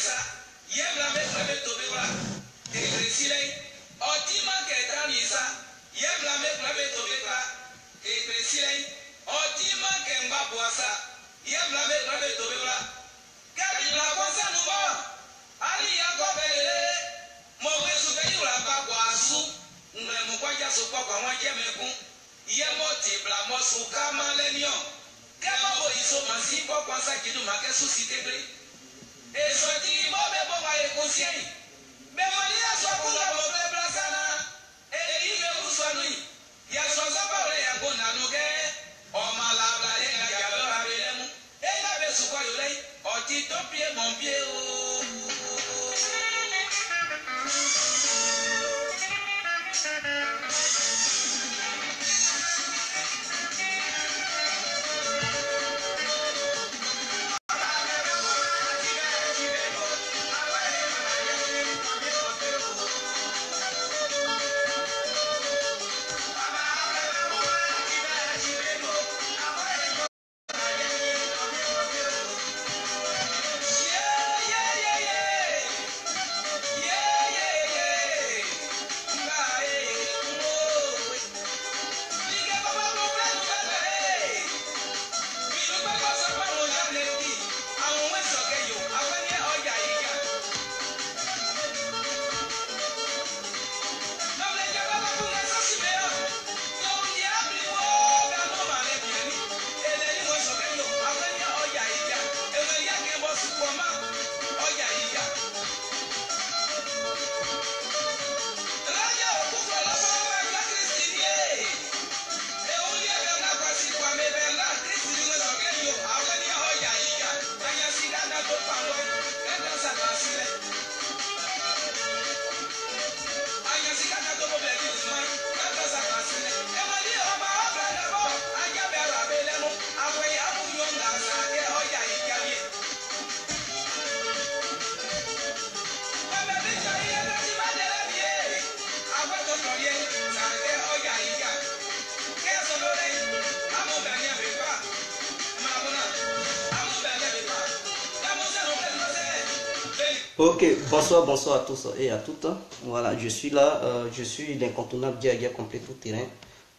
ça. Yem la mettre la mettre tomber là. Et préciser. Otima qu'est ça. Yem la mettre la mettre tomber là. Et préciser. Otima qu'est m'a boire ça. Yem la mettre tomber là. Car il la voit ça nous va. Ali ya ko bele. Mo we su be yura ba kwa su. Ngre mo kwa ja so kwa kwa je mekun. Ye mo ti bla mo su ka ma le ni o. Ke mo bo iso ma si kwa kwa sa kidu ma ke su si tebre. E so ti mo be bo wa e ko si e. Be mo ni aso ku la bo be bla sana. E yi be ku so nu. Ya so za ba re ya ko na nu ke. O ma la bla ye ga ja lo ha be le mu. E ga be su kwa yo le. O ti to pie mon pie o. Ok, bonsoir à tous et à toutes. Voilà, je suis là, je suis l'incontournable Diaga complet tout terrain.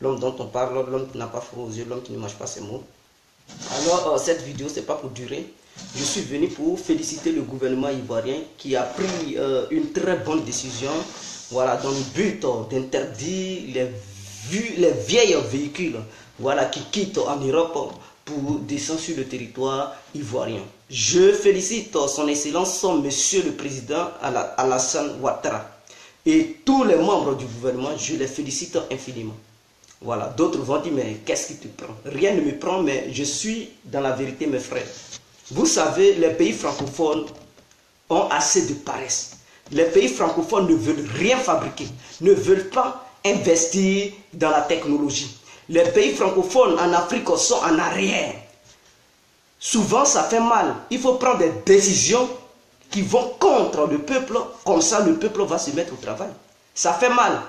L'homme dont on parle, l'homme qui n'a pas froid aux yeux, l'homme qui ne mange pas ses mots. Alors, cette vidéo, c'est pas pour durer. Je suis venu pour féliciter le gouvernement ivoirien qui a pris une très bonne décision, voilà, dans le but d'interdire les vieilles véhicules, voilà, qui quittent en Europe pour descendre sur le territoire ivoirien. Je félicite son excellence, monsieur le président Alassane Ouattara et tous les membres du gouvernement, je les félicite infiniment. Voilà, d'autres vont dire, mais qu'est-ce qui te prend? Rien ne me prend, mais je suis dans la vérité, mes frères. Vous savez, les pays francophones ont assez de paresse. Les pays francophones ne veulent rien fabriquer, ne veulent pas investir dans la technologie. Les pays francophones en Afrique sont en arrière. Souvent, ça fait mal. Il faut prendre des décisions qui vont contre le peuple. Comme ça, le peuple va se mettre au travail. Ça fait mal.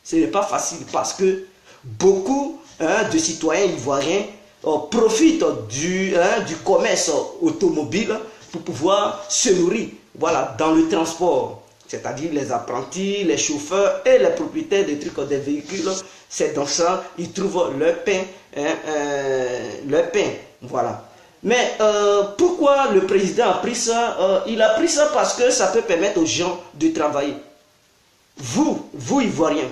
Ce n'est pas facile parce que beaucoup de citoyens ivoiriens profitent du commerce automobile pour pouvoir se nourrir, voilà, dans le transport. C'est-à-dire les apprentis, les chauffeurs et les propriétaires des trucs, des véhicules. C'est dans ça ils trouvent leur pain, voilà. Mais pourquoi le président a pris ça? Il a pris ça parce que ça peut permettre aux gens de travailler. Vous Ivoiriens,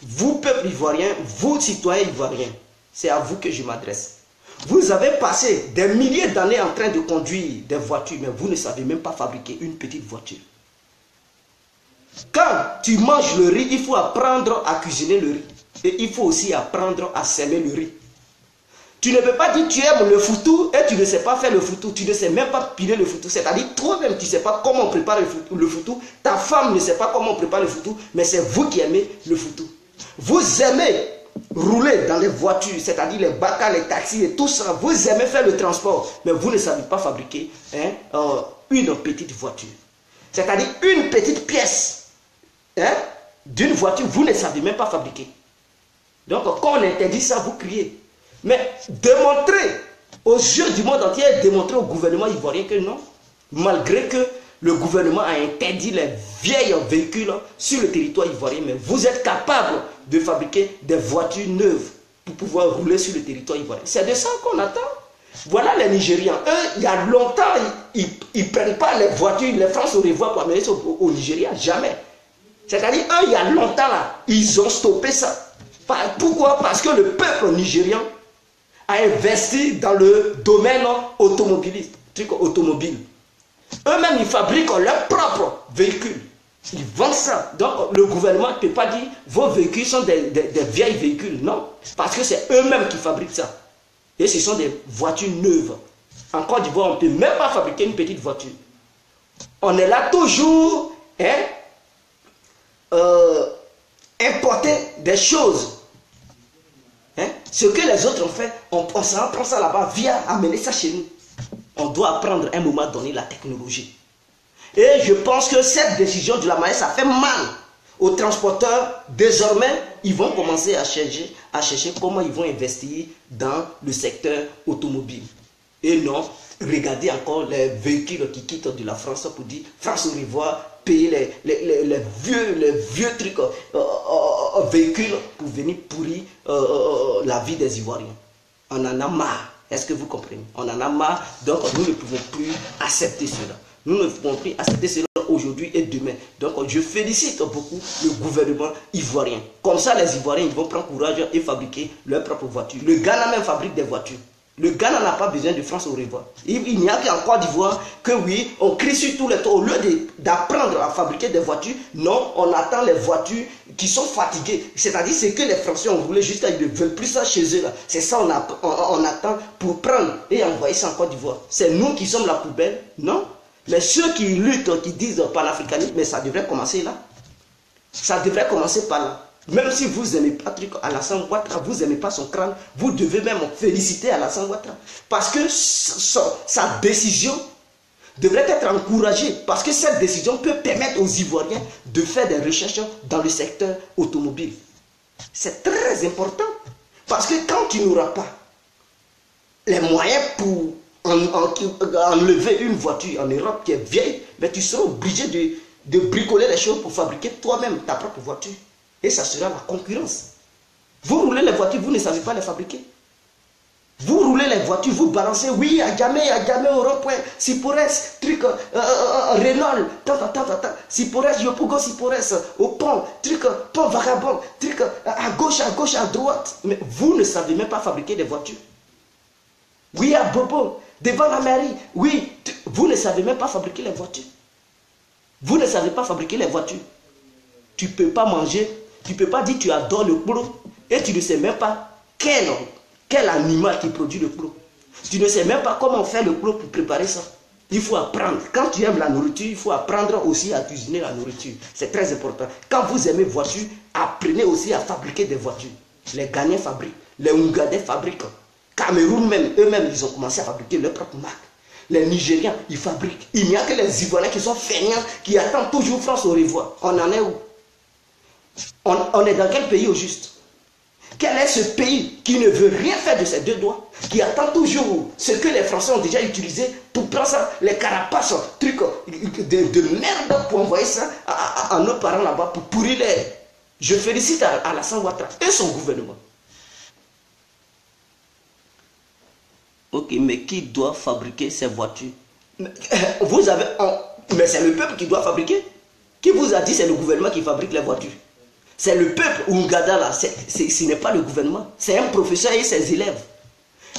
vous peuple ivoirien, vous citoyens ivoiriens, c'est à vous que je m'adresse. Vous avez passé des milliers d'années en train de conduire des voitures, mais vous ne savez même pas fabriquer une petite voiture. Quand tu manges le riz, il faut apprendre à cuisiner le riz. Et il faut aussi apprendre à s'aimer le riz. Tu ne peux pas dire que tu aimes le foutou et tu ne sais pas faire le foutou. Tu ne sais même pas piler le foutou. C'est-à-dire toi-même tu ne sais pas comment on prépare le foutou. Ta femme ne sait pas comment on prépare le foutou. Mais c'est vous qui aimez le foutou. Vous aimez rouler dans les voitures, c'est-à-dire les bacas, les taxis et tout ça. Vous aimez faire le transport. Mais vous ne savez pas fabriquer une petite voiture. C'est-à-dire une petite pièce d'une voiture, vous ne savez même pas fabriquer. Donc quand on interdit ça, vous criez. Mais démontrer aux yeux du monde entier, démontrer au gouvernement ivoirien que non, malgré que Le gouvernement a interdit les vieilles véhicules sur le territoire ivoirien, mais vous êtes capable de fabriquer des voitures neuves pour pouvoir rouler sur le territoire ivoirien. C'est de ça qu'on attend. Voilà les Nigérians. Eux, il y a longtemps, ils ne prennent pas les voitures, les francs au revoir pour amener ça au Nigeria. Jamais. C'est-à-dire, eux, il y a longtemps, là, ils ont stoppé ça. Pourquoi? Parce que le peuple nigérian a investi dans le domaine automobiliste, truc automobile. Eux-mêmes, ils fabriquent leurs propres véhicules. Ils vendent ça. Donc, le gouvernement ne peut pas dire vos véhicules sont des vieilles véhicules. Non. Parce que c'est eux-mêmes qui fabriquent ça. Et ce sont des voitures neuves. En Côte d'Ivoire, on ne peut même pas fabriquer une petite voiture. On est là toujours importer des choses. Ce que les autres ont fait, on s'en prend ça là-bas, vient amener ça chez nous. On doit apprendre à un moment donné la technologie. Et je pense que cette décision de la manière, ça fait mal aux transporteurs. Désormais, ils vont commencer à chercher comment ils vont investir dans le secteur automobile. Et non, regardez encore les véhicules qui quittent de la France pour dire France au revoir, payer les vieux trucs, véhicules pour venir pourrir la vie des Ivoiriens. On en a marre. Est-ce que vous comprenez? On en a marre, donc nous ne pouvons plus accepter cela. Nous ne pouvons plus accepter cela aujourd'hui et demain. Donc je félicite beaucoup le gouvernement ivoirien. Comme ça, les Ivoiriens ils vont prendre courage et fabriquer leurs propres voitures. Le Ghana même fabrique des voitures. Le Ghana n'a pas besoin de France au revoir. Il n'y a qu'en Côte d'Ivoire que oui, on crie sur tous les toits. Au lieu d'apprendre à fabriquer des voitures, non, on attend les voitures qui sont fatiguées. C'est-à-dire c'est que les Français ont voulu jusqu'à ils ne veulent plus ça chez eux là. C'est ça on attend pour prendre et envoyer ça en Côte d'Ivoire. C'est nous qui sommes la poubelle, non? Mais ceux qui luttent, qui disent panafricanisme, mais ça devrait commencer là. Ça devrait commencer par là. Même si vous n'aimez pas Alassane Ouattara, vous n'aimez pas son crâne, vous devez même féliciter Alassane Ouattara. Parce que sa décision devrait être encouragée. Parce que cette décision peut permettre aux Ivoiriens de faire des recherches dans le secteur automobile. C'est très important. Parce que quand tu n'auras pas les moyens pour enlever une voiture en Europe qui est vieille, mais tu seras obligé de bricoler les choses pour fabriquer toi-même ta propre voiture. Et ça sera la concurrence. Vous roulez les voitures, vous ne savez pas les fabriquer. Vous roulez les voitures, vous balancez, oui, à jamais au rond-point, Sipores, truc, Renault, Sipores, Yopougo, Sipores, au pont, truc, pont vagabond, truc, à gauche, à droite. Mais vous ne savez même pas fabriquer des voitures. Oui, à Bobo, devant la mairie, oui, vous ne savez même pas fabriquer les voitures. Vous ne savez pas fabriquer les voitures. Tu ne peux pas manger, tu ne peux pas dire que tu adores le plo et tu ne sais même pas quel animal qui produit le plo. Tu ne sais même pas comment faire le plo pour préparer ça. Il faut apprendre. Quand tu aimes la nourriture, il faut apprendre aussi à cuisiner la nourriture. C'est très important. Quand vous aimez voiture, apprenez aussi à fabriquer des voitures. Les Ghanéens fabriquent, les Ougandais fabriquent. Cameroun même, eux-mêmes, ils ont commencé à fabriquer leur propre marque. Les Nigériens, ils fabriquent. Il n'y a que les Ivoiriens qui sont feignants, qui attendent toujours France au revoir. On en est où? On est dans quel pays au juste? Quel est ce pays qui ne veut rien faire de ses deux doigts, qui attend toujours ce que les Français ont déjà utilisé pour prendre ça, les carapaces, trucs de merde pour envoyer ça à nos parents là-bas pour pourrir les... Je félicite Alassane Ouattara et son gouvernement. Ok, mais qui doit fabriquer ces voitures? Vous avez... Mais c'est le peuple qui doit fabriquer. Qui vous a dit c'est le gouvernement qui fabrique les voitures? C'est le peuple Oungada là, ce n'est pas le gouvernement. C'est un professeur et ses élèves.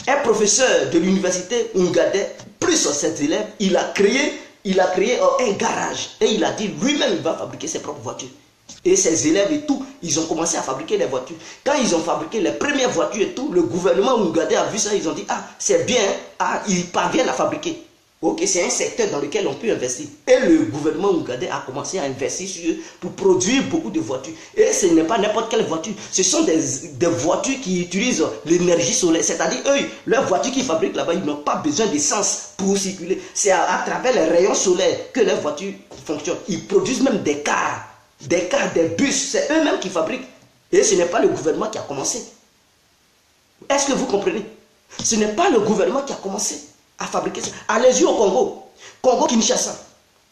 Un professeur de l'université Oungadais, plus ses élèves, il a créé un garage. Et il a dit lui-même il va fabriquer ses propres voitures. Et ses élèves et tout, ils ont commencé à fabriquer les voitures. Quand ils ont fabriqué les premières voitures et tout, le gouvernement Oungadais a vu ça, ils ont dit ah c'est bien, ah ils parviennent à fabriquer. Ok, c'est un secteur dans lequel on peut investir. Et le gouvernement ougandais a commencé à investir sur eux pour produire beaucoup de voitures. Et ce n'est pas n'importe quelle voiture. Ce sont des voitures qui utilisent l'énergie solaire. C'est-à-dire, eux, leurs voitures qu'ils fabriquent là-bas, ils n'ont pas besoin d'essence pour circuler. C'est à travers les rayons solaires que leurs voitures fonctionnent. Ils produisent même des cars, des bus. C'est eux-mêmes qui fabriquent. Et ce n'est pas le gouvernement qui a commencé. Est-ce que vous comprenez? Ce n'est pas le gouvernement qui a commencé à fabriquer ça. Allez-y au Congo. Congo-Kinshasa.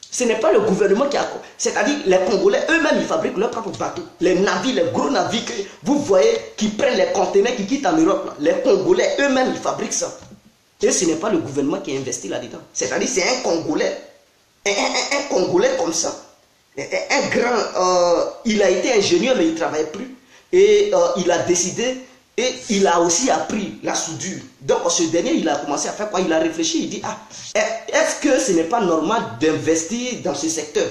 Ce n'est pas le gouvernement qui a... C'est-à-dire, les Congolais eux-mêmes, ils fabriquent leurs propres bateaux. Les navires, les gros navires que vous voyez, qui prennent les conteneurs, qui quittent en Europe, là. Les Congolais eux-mêmes, ils fabriquent ça. Et ce n'est pas le gouvernement qui a investi là-dedans. C'est-à-dire, c'est un Congolais. Un Congolais comme ça. Un grand... il a été ingénieur, mais il ne travaille plus. Et il a décidé... Et il a aussi appris la soudure. Donc, ce dernier, il a commencé à faire quoi? Il a réfléchi, il dit, ah, est-ce que ce n'est pas normal d'investir dans ce secteur?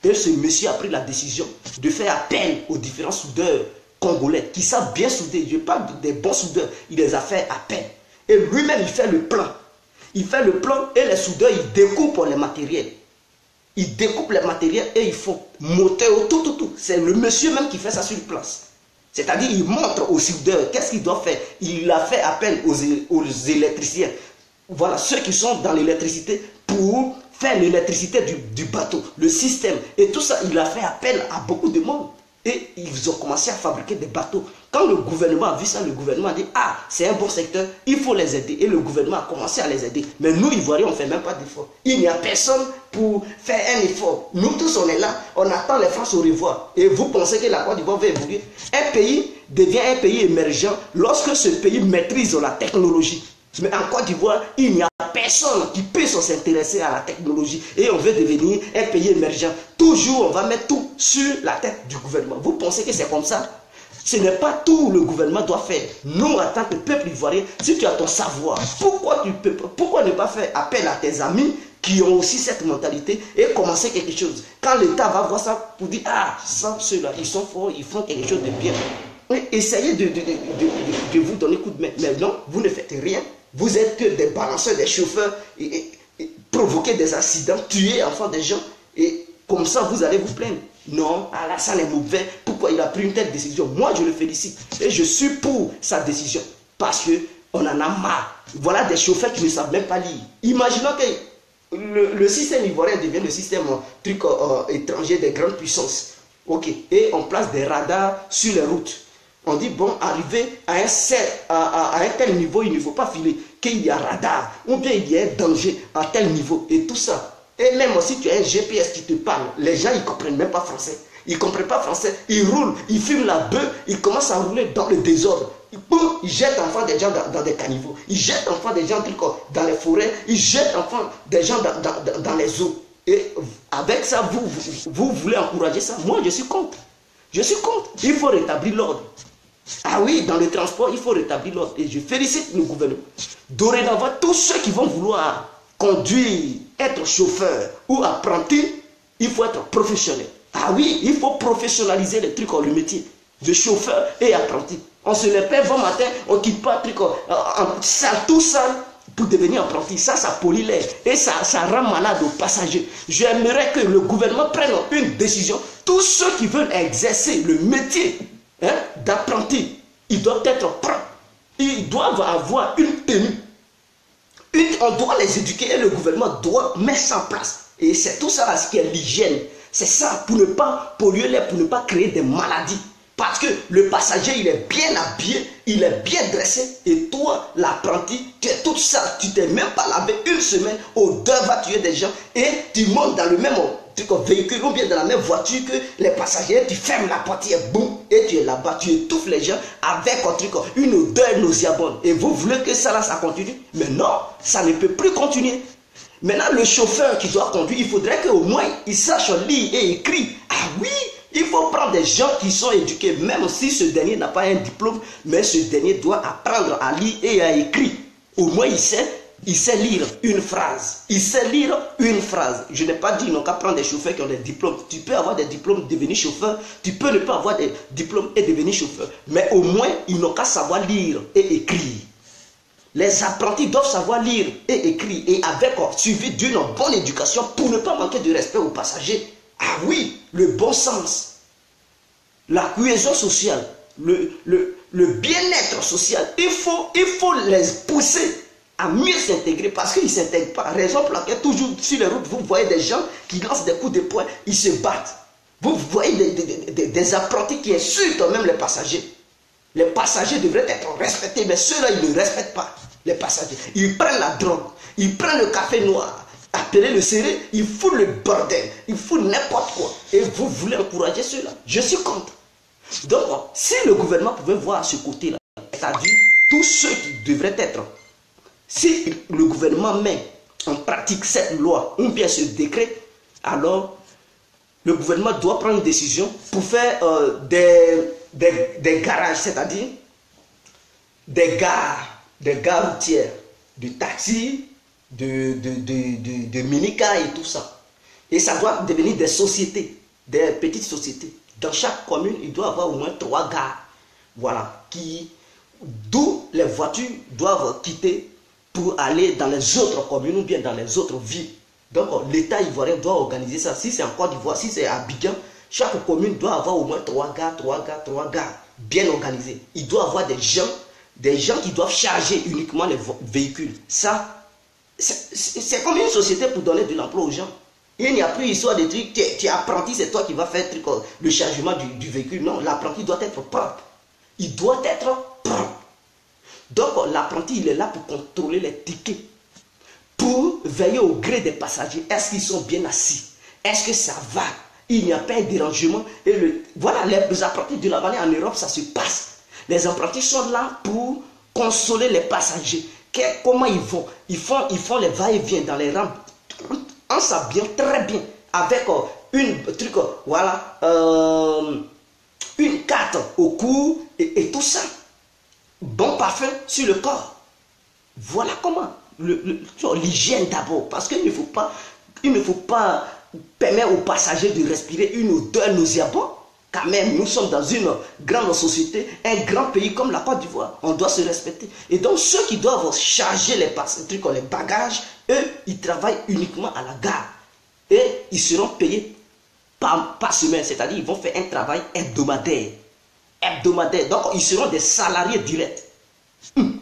Et ce monsieur a pris la décision de faire appel aux différents soudeurs congolais qui savent bien souder. Je parle des bons soudeurs, il les a fait appel. Et lui-même, il fait le plan. Il fait le plan et les soudeurs, ils découpent les matériels. Ils découpent les matériels et ils font moteur, tout. C'est le monsieur même qui fait ça sur place. C'est-à-dire, il montre aux soudeurs qu'est-ce qu'il doit faire. Il a fait appel aux électriciens. Voilà, ceux qui sont dans l'électricité pour faire l'électricité du bateau, le système. Et tout ça, il a fait appel à beaucoup de monde. Et ils ont commencé à fabriquer des bateaux. Quand le gouvernement a vu ça, le gouvernement a dit, ah, c'est un bon secteur, il faut les aider. Et le gouvernement a commencé à les aider. Mais nous, Ivoiriens, on ne fait même pas d'effort. Il n'y a personne pour faire un effort. Nous tous, on est là, on attend les France au revoir. Et vous pensez que la Côte d'Ivoire va évoluer? Un pays devient un pays émergent lorsque ce pays maîtrise la technologie. Mais en Côte d'Ivoire, il n'y a personne qui peut s'intéresser à la technologie. Et on veut devenir un pays émergent. Toujours, on va mettre tout sur la tête du gouvernement. Vous pensez que c'est comme ça? Ce n'est pas tout le gouvernement doit faire. Nous, en tant que peuple ivoirien, si tu as ton savoir, pourquoi ne pas faire appel à tes amis qui ont aussi cette mentalité et commencer quelque chose? Quand l'État va voir ça pour dire, ah, ceux-là, ils sont forts, ils font quelque chose de bien. Essayez de vous donner coup de main. Mais non, vous ne faites rien. Vous êtes que des balanceurs, des chauffeurs, et provoquer des accidents, tuer enfants des gens, et comme ça vous allez vous plaindre. Non, Alassane est mauvais, pourquoi il a pris une telle décision? Moi je le félicite, et je suis pour sa décision, parce qu'on en a marre. Voilà des chauffeurs qui ne savent même pas lire. Imaginons que le système ivoirien devient le système étranger des grandes puissances. Ok, et on place des radars sur les routes. On dit, bon, arrivé à un tel niveau, il ne faut pas filer, qu'il y a radar, ou bien il y a un danger à tel niveau, et tout ça. Et même si tu as un GPS qui te parle, les gens, ils ne comprennent même pas français. Ils ne comprennent pas français, ils roulent, ils fument la bœuf, ils commencent à rouler dans le désordre. Ils jettent enfants des gens dans des caniveaux, ils jettent enfants des gens dans les forêts, ils jettent enfants des gens dans les eaux. Et avec ça, vous voulez encourager ça? Moi, je suis contre. Je suis contre. Il faut rétablir l'ordre. Ah oui, dans le transport, il faut rétablir l'ordre. Et je félicite le gouvernement. Dorénavant, tous ceux qui vont vouloir conduire, être chauffeur ou apprenti, il faut être professionnel. Ah oui, il faut professionnaliser les trucs, le métier de chauffeur et apprenti. On se lève pas matin, on ne quitte pas truc, tout ça pour devenir apprenti. Ça pollue l'air et ça rend malade aux passagers. J'aimerais que le gouvernement prenne une décision. Tous ceux qui veulent exercer le métier d'apprenti, ils doivent être prêts. Ils doivent avoir une tenue. On doit les éduquer et le gouvernement doit mettre ça en place. Et c'est tout ça ce qui est l'hygiène. C'est ça, pour ne pas polluer l'air, pour ne pas créer des maladies. Parce que le passager, il est bien habillé, il est bien dressé. Et toi, l'apprenti, tu es tout ça. Tu t'es même pas lavé une semaine. Odeur va tuer des gens. Et tu montes dans le même véhicule ou bien dans la même voiture que les passagers. Tu fermes la portière, boum. Et tu es là-bas, tu étouffes les gens avec une odeur nauséabonde. Et vous voulez que ça continue? Mais non, ça ne peut plus continuer. Maintenant, le chauffeur qui doit conduire, il faudrait qu'au moins il sache lire et écrire. Ah oui! Il faut prendre des gens qui sont éduqués, même si ce dernier n'a pas un diplôme, mais ce dernier doit apprendre à lire et à écrire. Au moins, il sait lire une phrase. Il sait lire une phrase. Je n'ai pas dit qu'ils n'ont qu'à prendre des chauffeurs qui ont des diplômes. Tu peux avoir des diplômes, devenir chauffeur. Tu peux ne pas avoir des diplômes et devenir chauffeur. Mais au moins, ils n'ont qu'à savoir lire et écrire. Les apprentis doivent savoir lire et écrire. Et avec suivi d'une bonne éducation pour ne pas manquer de respect aux passagers. Ah oui, le bon sens, la cohésion sociale, le bien-être social, il faut les pousser à mieux s'intégrer parce qu'ils ne s'intègrent pas. Raison pour laquelle toujours sur les routes, vous voyez des gens qui lancent des coups de poing, ils se battent. Vous voyez des apprentis qui insultent même les passagers. Les passagers devraient être respectés, mais ceux-là, ils ne respectent pas les passagers. Ils prennent la drogue, ils prennent le café noir. appelez le serré, il fout le bordel, il fout n'importe quoi. Et vous voulez encourager cela. Je suis contre. Donc, si le gouvernement pouvait voir ce côté-là, c'est-à-dire tous ceux qui devraient être, si le gouvernement met en pratique cette loi ou bien ce décret, alors le gouvernement doit prendre une décision pour faire des garages, c'est-à-dire des gares routières, de taxis, de mini-cars et tout ça. Et ça doit devenir des sociétés, des petites sociétés. Dans chaque commune, il doit y avoir au moins 3 gares. Voilà, d'où les voitures doivent quitter pour aller dans les autres communes ou bien dans les autres villes. Donc l'État ivoirien doit organiser ça. Si c'est en Côte d'Ivoire, si c'est à Abidjan, chaque commune doit avoir au moins 3 gares bien organisés. Il doit y avoir des gens qui doivent charger uniquement les véhicules. Ça, c'est comme une société pour donner de l'emploi aux gens. Il n'y a plus histoire de trucs, tu es apprenti, c'est toi qui vas faire le chargement du véhicule. Non, l'apprenti doit être propre. Il doit être propre. Donc l'apprenti, il est là pour contrôler les tickets, pour veiller au gré des passagers. Est-ce qu'ils sont bien assis? Est-ce que ça va? Il n'y a pas de dérangement. Et voilà, les apprentis de la vallée en Europe, ça se passe. Les apprentis sont là pour consoler les passagers. Comment ils vont? Ils font les va-et-vient dans les rampes en s'habillant très bien, avec une carte au cou et tout ça. Bon parfum sur le corps. Voilà comment. L'hygiène d'abord, parce qu'il ne faut pas permettre aux passagers de respirer une odeur nauséabonde. Quand même, nous sommes dans une grande société, un grand pays comme la Côte d'Ivoire. On doit se respecter. Et donc, ceux qui doivent charger les bagages, eux, ils travaillent uniquement à la gare. Et ils seront payés par semaine. C'est-à-dire, ils vont faire un travail hebdomadaire. Donc, ils seront des salariés directs.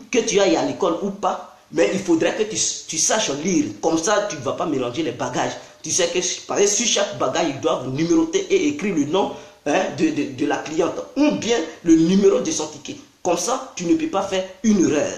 Que tu ailles à l'école ou pas, mais il faudrait que tu saches lire. Comme ça, tu ne vas pas mélanger les bagages. Tu sais que sur chaque bagage, ils doivent numéroter et écrire le nom de la cliente ou bien le numéro de son ticket. Comme ça, tu ne peux pas faire une erreur.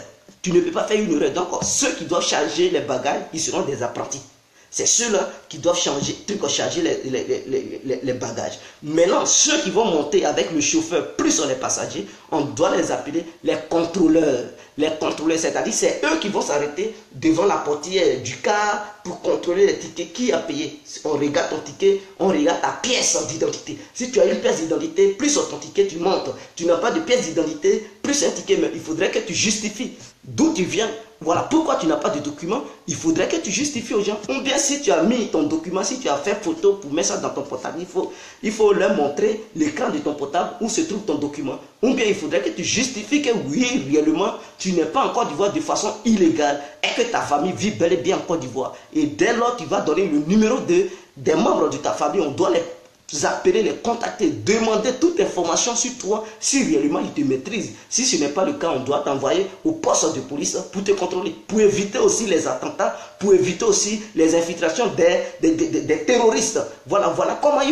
Donc, ceux qui doivent charger les bagages, ils seront des apprentis. C'est ceux-là qui doivent charger les bagages. Maintenant, ceux qui vont monter avec le chauffeur plus sur les passagers, on doit les appeler les contrôleurs. Les contrôleurs, c'est-à-dire c'est eux qui vont s'arrêter devant la portière du car pour contrôler les tickets. Qui a payé? On regarde ton ticket, on regarde ta pièce d'identité. Si tu as une pièce d'identité, plus sur ton ticket, tu montes. Tu n'as pas de pièce d'identité, plus un ticket, mais il faudrait que tu justifies d'où tu viens. Voilà pourquoi tu n'as pas de document. Il faudrait que tu justifies aux gens. Ou bien si tu as mis ton document, si tu as fait photo pour mettre ça dans ton portable, il faut leur montrer l'écran de ton portable où se trouve ton document. Ou bien il faudrait que tu justifies que oui, réellement, tu n'es pas en Côte d'Ivoire de façon illégale et que ta famille vit bel et bien en Côte d'Ivoire. Et dès lors, tu vas donner le numéro des membres de ta famille. On doit les appeler, les contacter, demander toute information sur toi si réellement ils te maîtrisent. Si ce n'est pas le cas, on doit t'envoyer au poste de police pour te contrôler, pour éviter aussi les attentats, pour éviter aussi les infiltrations des terroristes. Voilà comment il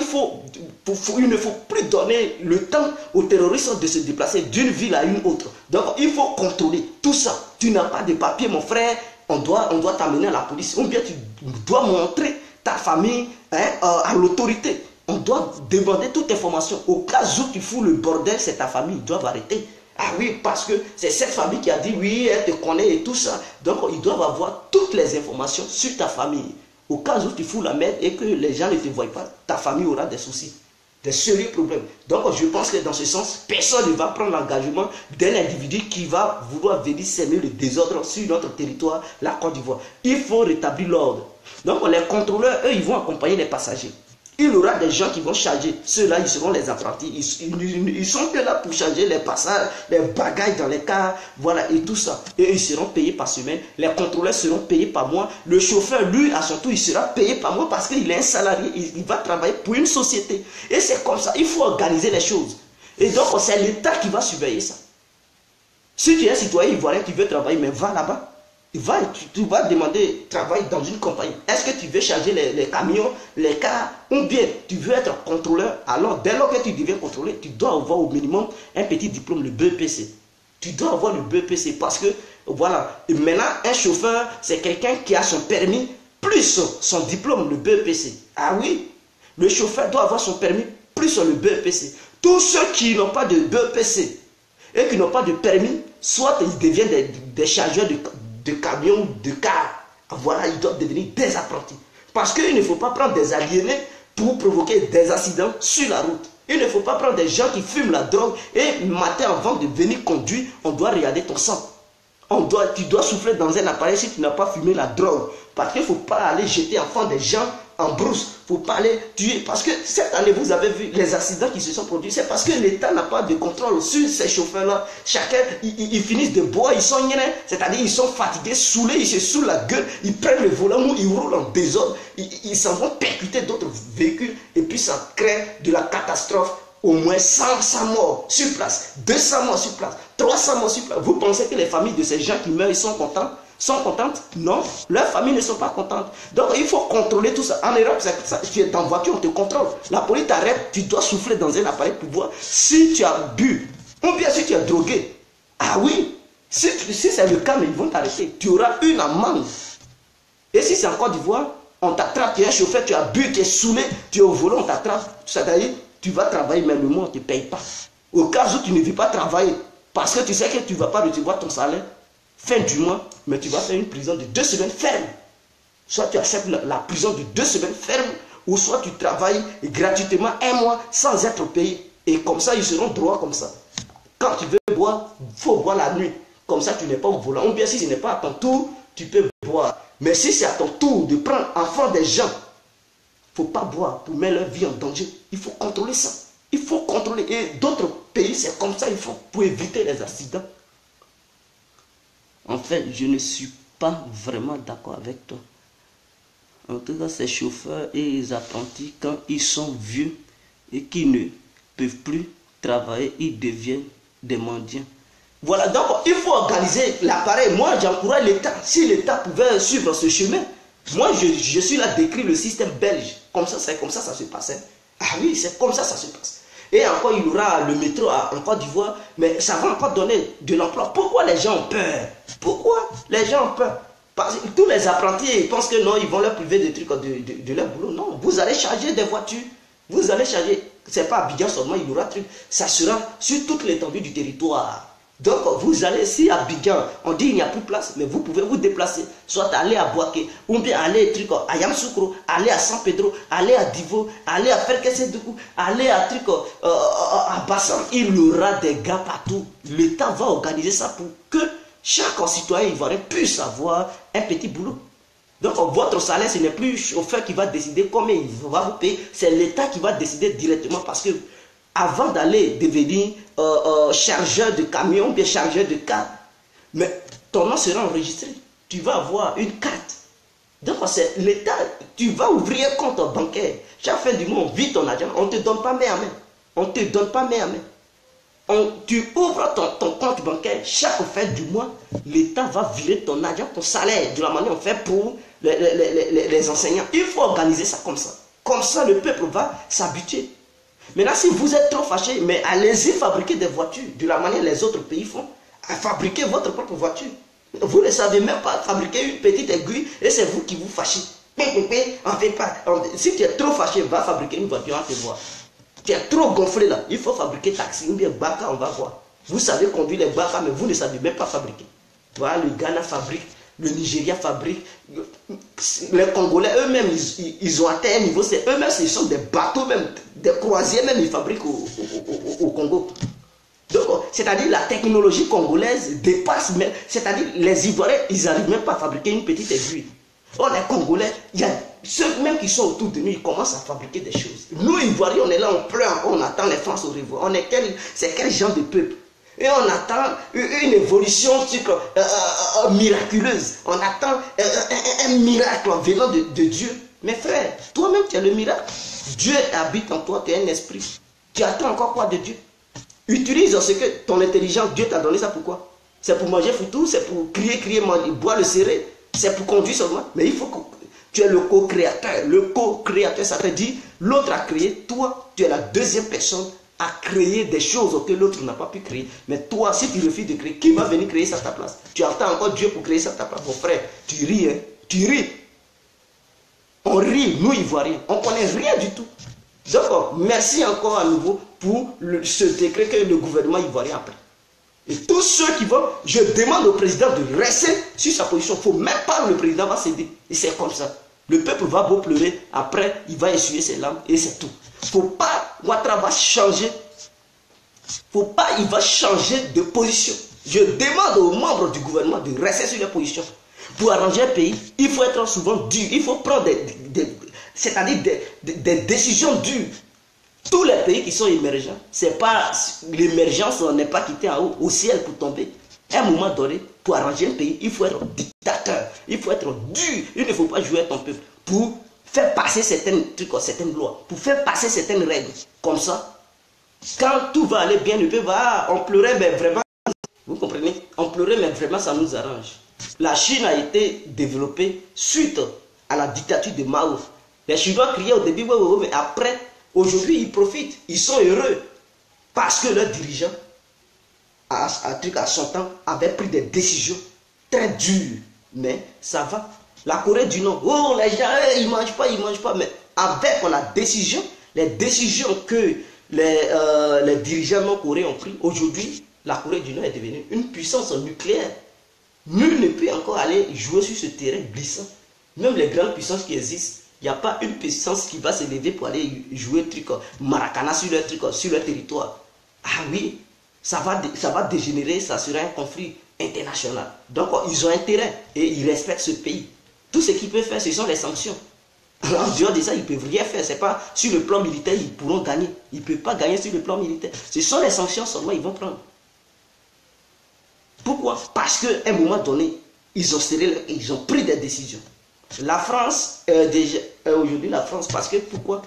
ne faut plus donner le temps aux terroristes de se déplacer d'une ville à une autre. Donc il faut contrôler tout ça. Tu n'as pas de papier, mon frère, on doit t'amener à la police. Ou bien tu dois montrer ta famille à l'autorité. On doit demander toute information. Au cas où tu fous le bordel, c'est ta famille, ils doivent arrêter. Ah oui, parce que c'est cette famille qui a dit oui, elle te connaît et tout ça. Donc ils doivent avoir toutes les informations sur ta famille. Au cas où tu fous la merde et que les gens ne te voient pas, ta famille aura des soucis, des sérieux problèmes. Donc je pense que dans ce sens, personne ne va prendre l'engagement d'un individu qui va vouloir venir semer le désordre sur notre territoire, la Côte d'Ivoire. Il faut rétablir l'ordre. Donc les contrôleurs, eux, ils vont accompagner les passagers. Il y aura des gens qui vont charger. Ceux-là, ils seront les apprentis. Ils sont que là pour charger les passages, les bagages dans les cars, voilà, et tout ça. Et ils seront payés par semaine. Les contrôleurs seront payés par mois. Le chauffeur, lui, à son tour, il sera payé par mois parce qu'il est un salarié. Il va travailler pour une société. Et c'est comme ça. Il faut organiser les choses. Et donc, c'est l'État qui va surveiller ça. Si tu es un citoyen ivoirien qui veut travailler, mais va là-bas. Tu vas demander travail dans une compagnie. Est-ce que tu veux charger les camions, les cars, ou bien tu veux être contrôleur? Alors, dès lors que tu deviens contrôleur, tu dois avoir au minimum un petit diplôme, le BEPC. Tu dois avoir le BEPC parce que, voilà, maintenant, un chauffeur, c'est quelqu'un qui a son permis plus son diplôme, le BEPC. Ah oui, le chauffeur doit avoir son permis plus le BEPC. Tous ceux qui n'ont pas de BEPC et qui n'ont pas de permis, soit ils deviennent des chargeurs de camions, de cars. Voilà, ils doivent devenir des apprentis. Parce qu'il ne faut pas prendre des aliénés pour provoquer des accidents sur la route. Il ne faut pas prendre des gens qui fument la drogue et matin avant de venir conduire, on doit regarder ton sang. Tu dois souffler dans un appareil si tu n'as pas fumé la drogue. Parce qu'il ne faut pas aller jeter enfant des gens en brousse. Il ne faut pas aller tuer. Parce que cette année, vous avez vu les accidents qui se sont produits. C'est parce que l'État n'a pas de contrôle sur ces chauffeurs-là. Chacun, ils finissent de boire, ils sont nés, c'est-à-dire ils sont fatigués, saoulés, ils se saoulent la gueule, ils prennent le volant, ils roulent en désordre, ils s'en vont percuter d'autres véhicules et puis ça crée de la catastrophe. Au moins 100 morts sur place, 200 morts sur place, 300 morts sur place. Vous pensez que les familles de ces gens qui meurent, ils sont contents? Sont contentes? Non, leurs familles ne sont pas contentes. Donc il faut contrôler tout ça. En Europe, c'est ça. Tu es dans la voiture, on te contrôle. La police t'arrête, tu dois souffler dans un appareil pour voir si tu as bu ou bien si tu es drogué. Ah oui, si c'est le cas, mais ils vont t'arrêter. Tu auras une amende. Et si c'est en Côte d'Ivoire, on t'attrape, tu es un chauffeur, tu as bu, tu es saoulé, tu es au volant, on t'attrape. C'est-à-dire, tu vas travailler, mais le mois, on ne te paye pas. Au cas où tu ne veux pas travailler, parce que tu sais que tu ne vas pas recevoir ton salaire fin du mois, mais tu vas faire une prison de 2 semaines ferme. Soit tu acceptes la prison de 2 semaines ferme, ou soit tu travailles gratuitement 1 mois sans être payé. Et comme ça, ils seront droits comme ça. Quand tu veux boire, il faut boire la nuit. Comme ça, tu n'es pas au volant. Ou bien si ce n'est pas à ton tour, tu peux boire. Mais si c'est à ton tour de prendre enfant des gens, il ne faut pas boire pour mettre leur vie en danger. Il faut contrôler ça. Il faut contrôler. Et d'autres pays, c'est comme ça, ils font pour éviter les accidents. En fait, je ne suis pas vraiment d'accord avec toi. En tout cas, ces chauffeurs et les apprentis, quand ils sont vieux et qu'ils ne peuvent plus travailler, ils deviennent des mendiants. Voilà, donc il faut organiser l'appareil. Moi, j'encourage l'État. Si l'État pouvait suivre ce chemin, moi, je suis là décrit le système belge. Comme ça, c'est comme ça se passait. Ah oui, c'est comme ça se passe. Et encore, il y aura le métro en Côte d'Ivoire, mais ça va encore donner de l'emploi. Pourquoi les gens ont peur? Pourquoi les gens ont peur? Parce que tous les apprentis ils pensent que non, ils vont leur priver des trucs de leur boulot. Non, vous allez charger des voitures. Vous allez charger, c'est pas à Abidjan seulement, il y aura truc. Ça sera sur toute l'étendue du territoire. Donc, vous allez, si à Abidjan, on dit il n'y a plus de place, mais vous pouvez vous déplacer, soit aller à Boaké, ou bien aller à Yamoussoukro, aller à San Pedro, aller à Divo, aller à Ferkessédougou, aller à à Bassam. Il y aura des gars partout. L'État va organiser ça pour que chaque citoyen ivoirien puisse avoir un petit boulot. Donc, votre salaire, ce n'est plus le chauffeur qui va décider combien il va vous payer, c'est l'État qui va décider directement parce que avant d'aller devenir chargeur de camion ou bien chargeur de car, mais ton nom sera enregistré. Tu vas avoir une carte. Donc c'est l'État, tu vas ouvrir un compte bancaire. Chaque fin du mois, on vit ton argent, on ne te donne pas main à main. On ne te donne pas main à main. Tu ouvres ton compte bancaire, chaque fin du mois, l'État va virer ton argent, ton salaire, de la manière on fait pour les enseignants. Il faut organiser ça comme ça. Comme ça, le peuple va s'habituer. Maintenant, si vous êtes trop fâché, mais allez-y fabriquer des voitures de la manière les autres pays font. Fabriquez votre propre voiture. Vous ne savez même pas fabriquer une petite aiguille et c'est vous qui vous fâchez. On fait pas. Si tu es trop fâché, va fabriquer une voiture, on te voit. Tu es trop gonflé là, il faut fabriquer taxi ou bien baka, on va voir. Vous savez conduire les baka, mais vous ne savez même pas fabriquer. Voilà, le Ghana fabrique, le Nigeria fabrique, les Congolais eux-mêmes, ils ont atteint un niveau, c'est eux-mêmes, ils sont des bateaux même, des croisiers même, ils fabriquent au Congo. Donc, c'est-à-dire la technologie congolaise dépasse même, c'est-à-dire les Ivoiriens, ils n'arrivent même pas à fabriquer une petite aiguille. Oh, les Congolais, il y a ceux même qui sont autour de nous, ils commencent à fabriquer des choses. Nous, Ivoiriens, on est là, on pleure, on attend les France au revoir. C'est quel genre de peuple? Et on attend une évolution miraculeuse. On attend un miracle venant de Dieu. Mais frère, toi-même tu es le miracle. Dieu habite en toi, tu es un esprit. Tu attends encore quoi de Dieu? Utilise ce que ton intelligence, Dieu t'a donné ça pourquoi? C'est pour manger foutu, c'est pour crier, manger, boire le serré, c'est pour conduire seulement. Mais il faut que tu es le co-créateur. Le co-créateur, ça te dit, l'autre a créé, toi, tu es la deuxième personne à créer des choses que l'autre n'a pas pu créer. Mais toi, si tu refuses de créer, qui va venir créer ça à ta place? Tu attends encore Dieu pour créer ça à ta place. Mon frère, tu ris, hein? Tu ris. On rit, nous Ivoiriens, on ne connaît rien du tout. Donc, merci encore à nouveau pour ce décret que le gouvernement ivoirien a pris. Et tous ceux qui vont, je demande au président de rester sur sa position. Il ne faut même pas que le président va céder. Et c'est comme ça. Le peuple va beau pleurer, après il va essuyer ses larmes et c'est tout. Il ne faut pas, Ouattara va changer. Faut pas, il va changer de position. Je demande aux membres du gouvernement de rester sur leur position. Pour arranger un pays, il faut être souvent dur. Il faut prendre des décisions dures. Tous les pays qui sont émergents, c'est pas l'émergence n'est pas quittée en haut, au ciel pour tomber. À un moment donné, pour arranger un pays, il faut être dictateur, il faut être dur. Il ne faut pas jouer à ton peuple pour faire passer certaines lois, pour faire passer certaines règles. Comme ça, quand tout va aller bien, le peuple va, on pleurait, mais vraiment, vous comprenez, on pleurait, mais vraiment ça nous arrange. La Chine a été développée suite à la dictature de Mao. Les Chinois criaient au début, mais après, aujourd'hui, ils profitent, ils sont heureux. Parce que leurs dirigeants, à son temps, avaient pris des décisions très dures. Mais ça va. La Corée du Nord, oh, les gens, ils ne mangent pas, Mais avec les décisions que les dirigeants nord-coréens ont prises, aujourd'hui, la Corée du Nord est devenue une puissance nucléaire. Nul ne peut encore aller jouer sur ce terrain glissant. Même les grandes puissances qui existent, il n'y a pas une puissance qui va se lever pour aller jouer maracana sur leur territoire. Ah oui, ça va dégénérer, ça sera un conflit international. Donc ils ont intérêt et ils respectent ce pays. Tout ce qu'ils peuvent faire, ce sont les sanctions. En dehors de ça, ils ne peuvent rien faire. C'est pas sur le plan militaire, ils pourront gagner. Ils ne peuvent pas gagner sur le plan militaire. Ce sont les sanctions seulement qu'ils vont prendre. Pourquoi? Parce qu'à un moment donné, ils ont pris des décisions. La France, aujourd'hui la France, parce que pourquoi?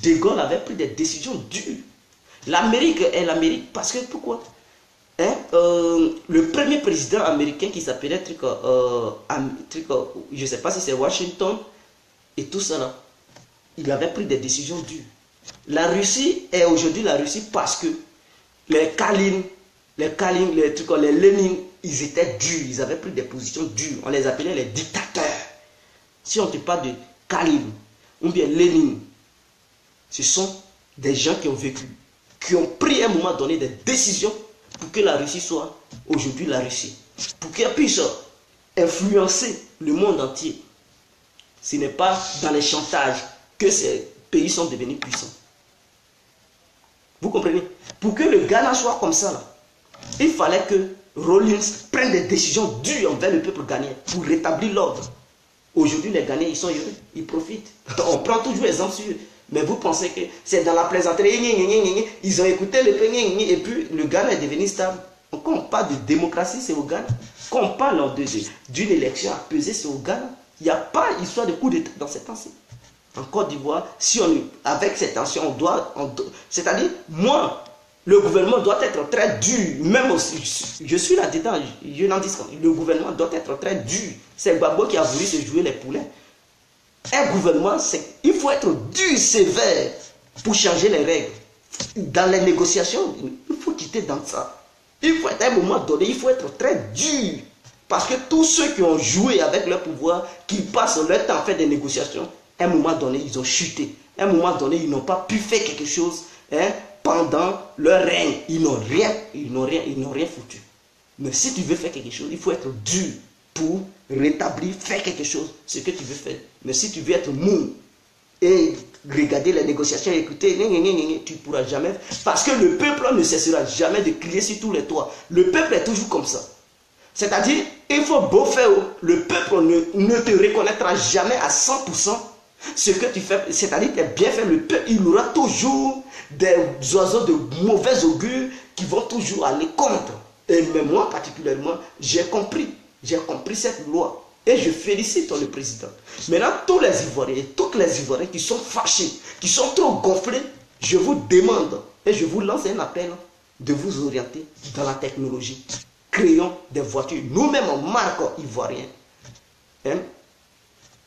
De Gaulle avait pris des décisions dures. L'Amérique est l'Amérique, parce que pourquoi? Le premier président américain qui s'appelait je ne sais pas si c'est Washington, et tout ça là, il avait pris des décisions dures. La Russie est aujourd'hui la Russie parce que les Kalin, les Lénine, ils étaient durs, ils avaient pris des positions dures. On les appelait les dictateurs. Si on te parle de Kalin ou bien Lénine, ce sont des gens qui ont vécu, qui ont pris à un moment donné des décisions pour que la Russie soit aujourd'hui la Russie. Pour qu'elle puisse influencer le monde entier. Ce n'est pas dans les chantages que ces pays sont devenus puissants. Vous comprenez? Pour que le Ghana soit comme ça, là, il fallait que Rawlings prenne des décisions dures envers le peuple ghanéen pour rétablir l'ordre. Aujourd'hui, les Ghanéens, ils sont heureux, ils profitent. On prend toujours exemple sur eux. Mais vous pensez que c'est dans la plaisanterie, ils ont écouté le premier, et puis le Ghana est devenu stable. Quand on parle de démocratie, c'est au Ghana. Quand on parle d'une élection à peser, c'est au Ghana. Il n'y a pas histoire de coup d'État dans cette temps-ci. En Côte d'Ivoire, si avec cette tension, c'est-à-dire, moi, le gouvernement doit être très dur. Même aussi, je suis là-dedans, je n'en dis pas. Le gouvernement doit être très dur. C'est Gbagbo qui a voulu se jouer les poulets. Un gouvernement, il faut être dur, sévère, pour changer les règles. Dans les négociations, il faut quitter dans ça. Il faut, à un moment donné, il faut être très dur. Parce que tous ceux qui ont joué avec leur pouvoir, qui passent leur temps à faire des négociations, à un moment donné, ils ont chuté. À un moment donné, ils n'ont pas pu faire quelque chose pendant leur règne. Ils n'ont rien foutu. Mais si tu veux faire quelque chose, il faut être dur pour rétablir, faire quelque chose, ce que tu veux faire. Mais si tu veux être mou et regarder les négociations, écouter, tu ne pourras jamais. Parce que le peuple ne cessera jamais de crier sur tous les toits. Le peuple est toujours comme ça. C'est-à-dire, il faut beau faire, le peuple ne te reconnaîtra jamais à 100% ce que tu fais. C'est-à-dire, tu es bien fait, le peuple, il aura toujours des oiseaux de mauvais augure qui vont toujours aller contre. Et même moi, particulièrement, j'ai compris cette loi. Et je félicite le président. Maintenant, tous les Ivoiriens et toutes les Ivoiriens qui sont fâchés, qui sont trop gonflés, je vous demande et je vous lance un appel de vous orienter dans la technologie. Créons des voitures, nous-mêmes en marque ivoirienne.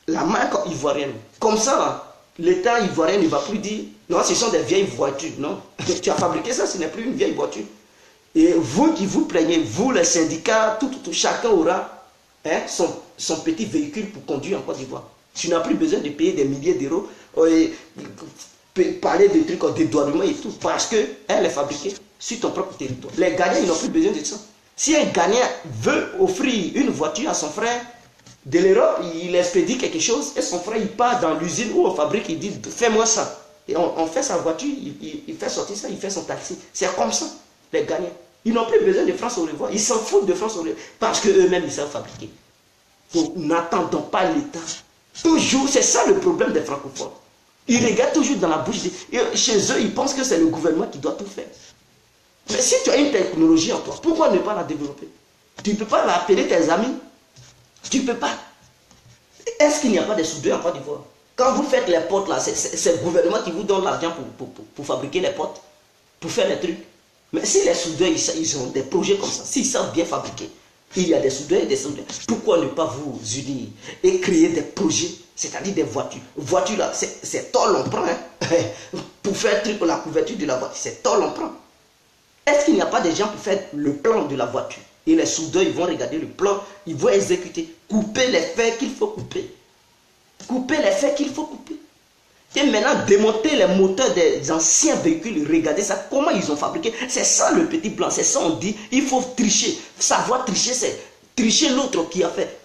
La marque ivoirienne. Comme ça, l'État ivoirien ne va plus dire, non, ce sont des vieilles voitures. Non, tu as fabriqué ça, ce n'est plus une vieille voiture. Et vous qui vous plaignez, vous les syndicats, chacun aura son petit véhicule pour conduire en Côte d'Ivoire. Tu n'as plus besoin de payer des milliers d'euros, parler de trucs, de dédouanement et tout, parce qu'elle est fabriquée sur ton propre territoire. Les Ghanéens, ils n'ont plus besoin de ça. Si un Ghanéen veut offrir une voiture à son frère de l'Europe, il expédie quelque chose, et son frère, il part dans l'usine où on fabrique, il dit, fais-moi ça. Et on fait sa voiture, il fait sortir ça, il fait son taxi. C'est comme ça, les Ghanéens. Ils n'ont plus besoin de France au revoir. Ils s'en foutent de France au revoir. Parce qu'eux-mêmes, ils savent fabriquer. Donc, n'attendons pas l'État. Toujours, c'est ça le problème des francophones. Ils regardent toujours dans la bouche. Chez eux, ils pensent que c'est le gouvernement qui doit tout faire. Mais si tu as une technologie en toi, pourquoi ne pas la développer? Tu ne peux pas appeler tes amis. Tu ne peux pas. Est-ce qu'il n'y a pas des soudeurs en Côte d'Ivoire? Quand vous faites les portes, là, c'est le gouvernement qui vous donne l'argent pour fabriquer les portes, pour faire les trucs. Mais si les soudeurs, ils ont des projets comme ça, s'ils savent bien fabriquer, il y a des soudeurs et des soudeurs. Pourquoi ne pas vous unir et créer des projets, c'est-à-dire des voitures? Voiture là, c'est tol on prend. Hein? Pour faire truc la couverture de la voiture, c'est tol on prend. Est-ce qu'il n'y a pas des gens pour faire le plan de la voiture? Et les soudeurs, ils vont regarder le plan, ils vont exécuter, couper les fers qu'il faut couper. Couper les fers qu'il faut couper. Et maintenant, démonter les moteurs des anciens véhicules, regardez ça, comment ils ont fabriqué. C'est ça le petit blanc, c'est ça on dit, il faut tricher. Savoir tricher, c'est tricher l'autre qui a fait.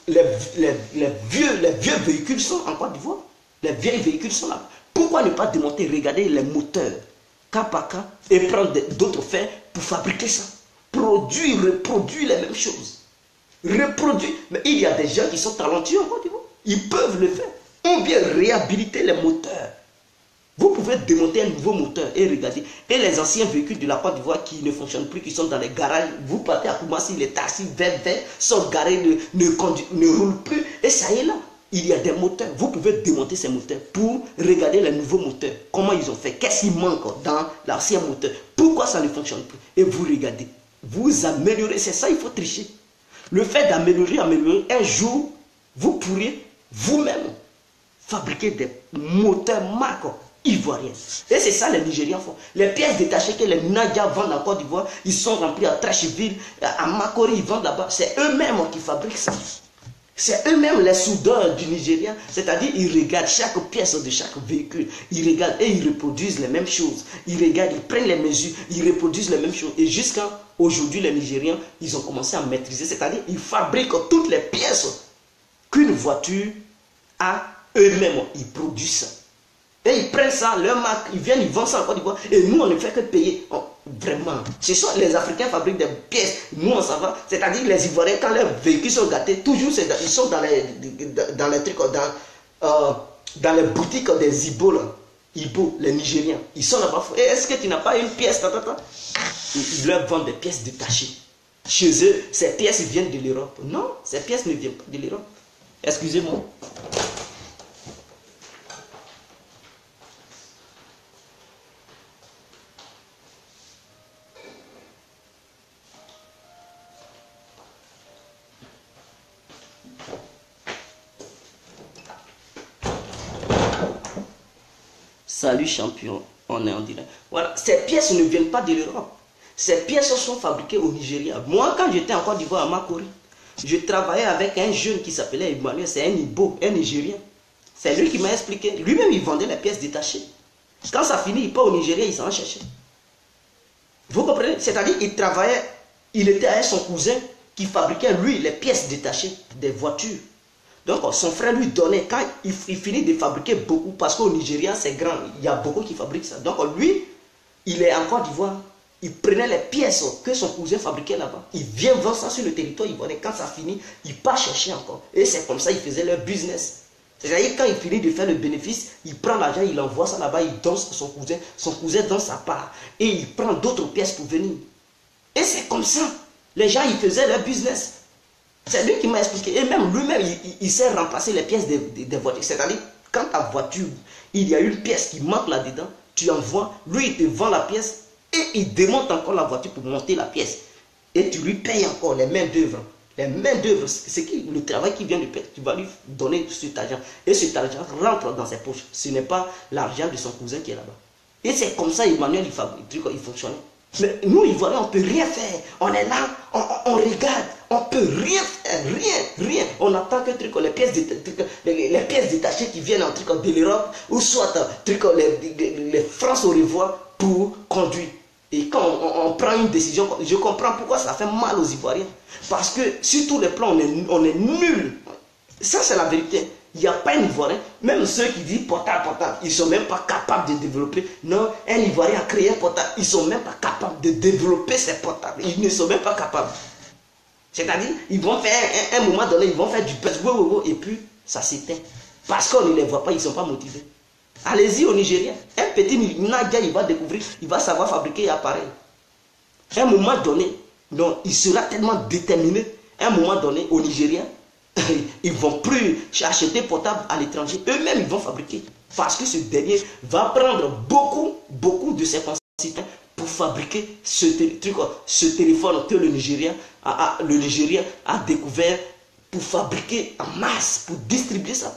Les vieux véhicules sont en Côte d'Ivoire. Les vieux véhicules sont là. Pourquoi ne pas démonter, regarder les moteurs, cas par cas, et prendre d'autres fers pour fabriquer ça? Produire, reproduire les mêmes choses. Reproduire. Mais il y a des gens qui sont talentueux en Côte d'Ivoire. Ils peuvent le faire. Ou bien réhabiliter les moteurs. Vous pouvez démonter un nouveau moteur et regarder. Et les anciens véhicules de la Côte d'Ivoire qui ne fonctionnent plus, qui sont dans les garages, vous partez à Koumassi, les taxis verts sont garés, ne roulent plus. Et ça y est là, il y a des moteurs. Vous pouvez démonter ces moteurs pour regarder les nouveaux moteurs. Comment ils ont fait, qu'est-ce qui manque dans l'ancien moteur. Pourquoi ça ne fonctionne plus. Et vous regardez, vous améliorez. C'est ça, il faut tricher. Le fait d'améliorer, un jour, vous pourrez vous-même fabriquer des moteurs marques ivoiriennes. Et c'est ça les Nigérians font. Les pièces détachées que les Nadia vendent en Côte d'Ivoire, ils sont remplis à Trasheville, à Makori, ils vendent là-bas. C'est eux-mêmes qui fabriquent ça. C'est eux-mêmes les soudeurs du Nigeria. C'est-à-dire, ils regardent chaque pièce de chaque véhicule. Ils regardent et ils reproduisent les mêmes choses. Ils regardent, ils prennent les mesures, ils reproduisent les mêmes choses. Et jusqu'à aujourd'hui, les Nigériens, ils ont commencé à maîtriser. C'est-à-dire, ils fabriquent toutes les pièces qu'une voiture a. Eux-mêmes, ils produisent ça. Et ils prennent ça, leur marque, ils viennent, ils vendent ça en Côte d'Ivoire. Et nous, on ne fait que payer. Oh, vraiment. Ce sont les Africains fabriquent des pièces. Nous, on s'en va. C'est-à-dire les Ivoiriens, quand leurs véhicules sont gâtés, toujours, ils sont dans les trucs, dans les boutiques des Ibo, là. Ibo, les Nigériens. Ils sont là-bas. Et est-ce que tu n'as pas une pièce? Ils leur vendent des pièces détachées. Chez eux, ces pièces viennent de l'Europe. Non, ces pièces ne viennent pas de l'Europe. Excusez-moi. Salut champion, on est en direct. Voilà, ces pièces ne viennent pas de l'Europe. Ces pièces sont fabriquées au Nigeria. Moi, quand j'étais en Côte d'Ivoire à Makori, je travaillais avec un jeune qui s'appelait Emmanuel, c'est un Ibo, un Nigérien. C'est lui qui m'a expliqué. Lui-même, il vendait les pièces détachées. Quand ça finit, il part au Nigeria, il s'en cherchait. Vous comprenez? C'est-à-dire, il travaillait, il était avec son cousin qui fabriquait, lui, les pièces détachées des voitures. Donc, son frère lui donnait, quand il finit de fabriquer beaucoup, parce qu'au Nigeria, c'est grand, il y a beaucoup qui fabriquent ça. Donc, lui, il est en Côte d'Ivoire, il prenait les pièces que son cousin fabriquait là-bas. Il vient vendre ça sur le territoire ivoirien. Quand ça finit, il part chercher encore. Et c'est comme ça qu'ils faisaient leur business. C'est-à-dire, quand il finit de faire le bénéfice, il prend l'argent, il envoie ça là-bas, il donne son cousin donne sa part. Et il prend d'autres pièces pour venir. Et c'est comme ça. Les gens, ils faisaient leur business. C'est lui qui m'a expliqué. Et même lui-même, il sait remplacer les pièces des voitures. C'est-à-dire, quand ta voiture, il y a une pièce qui manque là-dedans, tu envoies, lui, il te vend la pièce et il démonte encore la voiture pour monter la pièce. Et tu lui payes encore les mains d'œuvre. Les mains d'œuvre, c'est le travail qui vient de payer. Tu vas lui donner cet argent. Et cet argent rentre dans ses poches. Ce n'est pas l'argent de son cousin qui est là-bas. Et c'est comme ça, Emmanuel, il fonctionnait. Mais nous, Ivoiriens, on ne peut rien faire. On est là, on regarde, On peut rien faire, rien. On attend que les pièces détachées qui viennent en truc de l'Europe, ou soit les France au revoir pour conduire. Et quand on prend une décision, je comprends pourquoi ça fait mal aux Ivoiriens. Parce que sur tous les plans, on est nuls. Ça, c'est la vérité. Il n'y a pas un Ivoirien, même ceux qui disent portable, ils ne sont même pas capables de développer. Non, un Ivoirien a créé un portable, ils ne sont même pas capables de développer ces portables. Ils ne sont même pas capables. C'est-à-dire, ils vont faire, un moment donné, ils vont faire du buzz, et puis ça s'éteint. Parce qu'on ne les voit pas, ils ne sont pas motivés. Allez-y au Nigeria. Un petit Nadia, il va découvrir, il va savoir fabriquer un appareil. À un moment donné, donc, il sera tellement déterminé. À un moment donné, au Nigeria, ils ne vont plus acheter portable à l'étranger. Eux-mêmes, ils vont fabriquer. Parce que ce dernier va prendre beaucoup de ses concitoyens pour fabriquer ce téléphone que le Nigeria a découvert pour fabriquer en masse, pour distribuer ça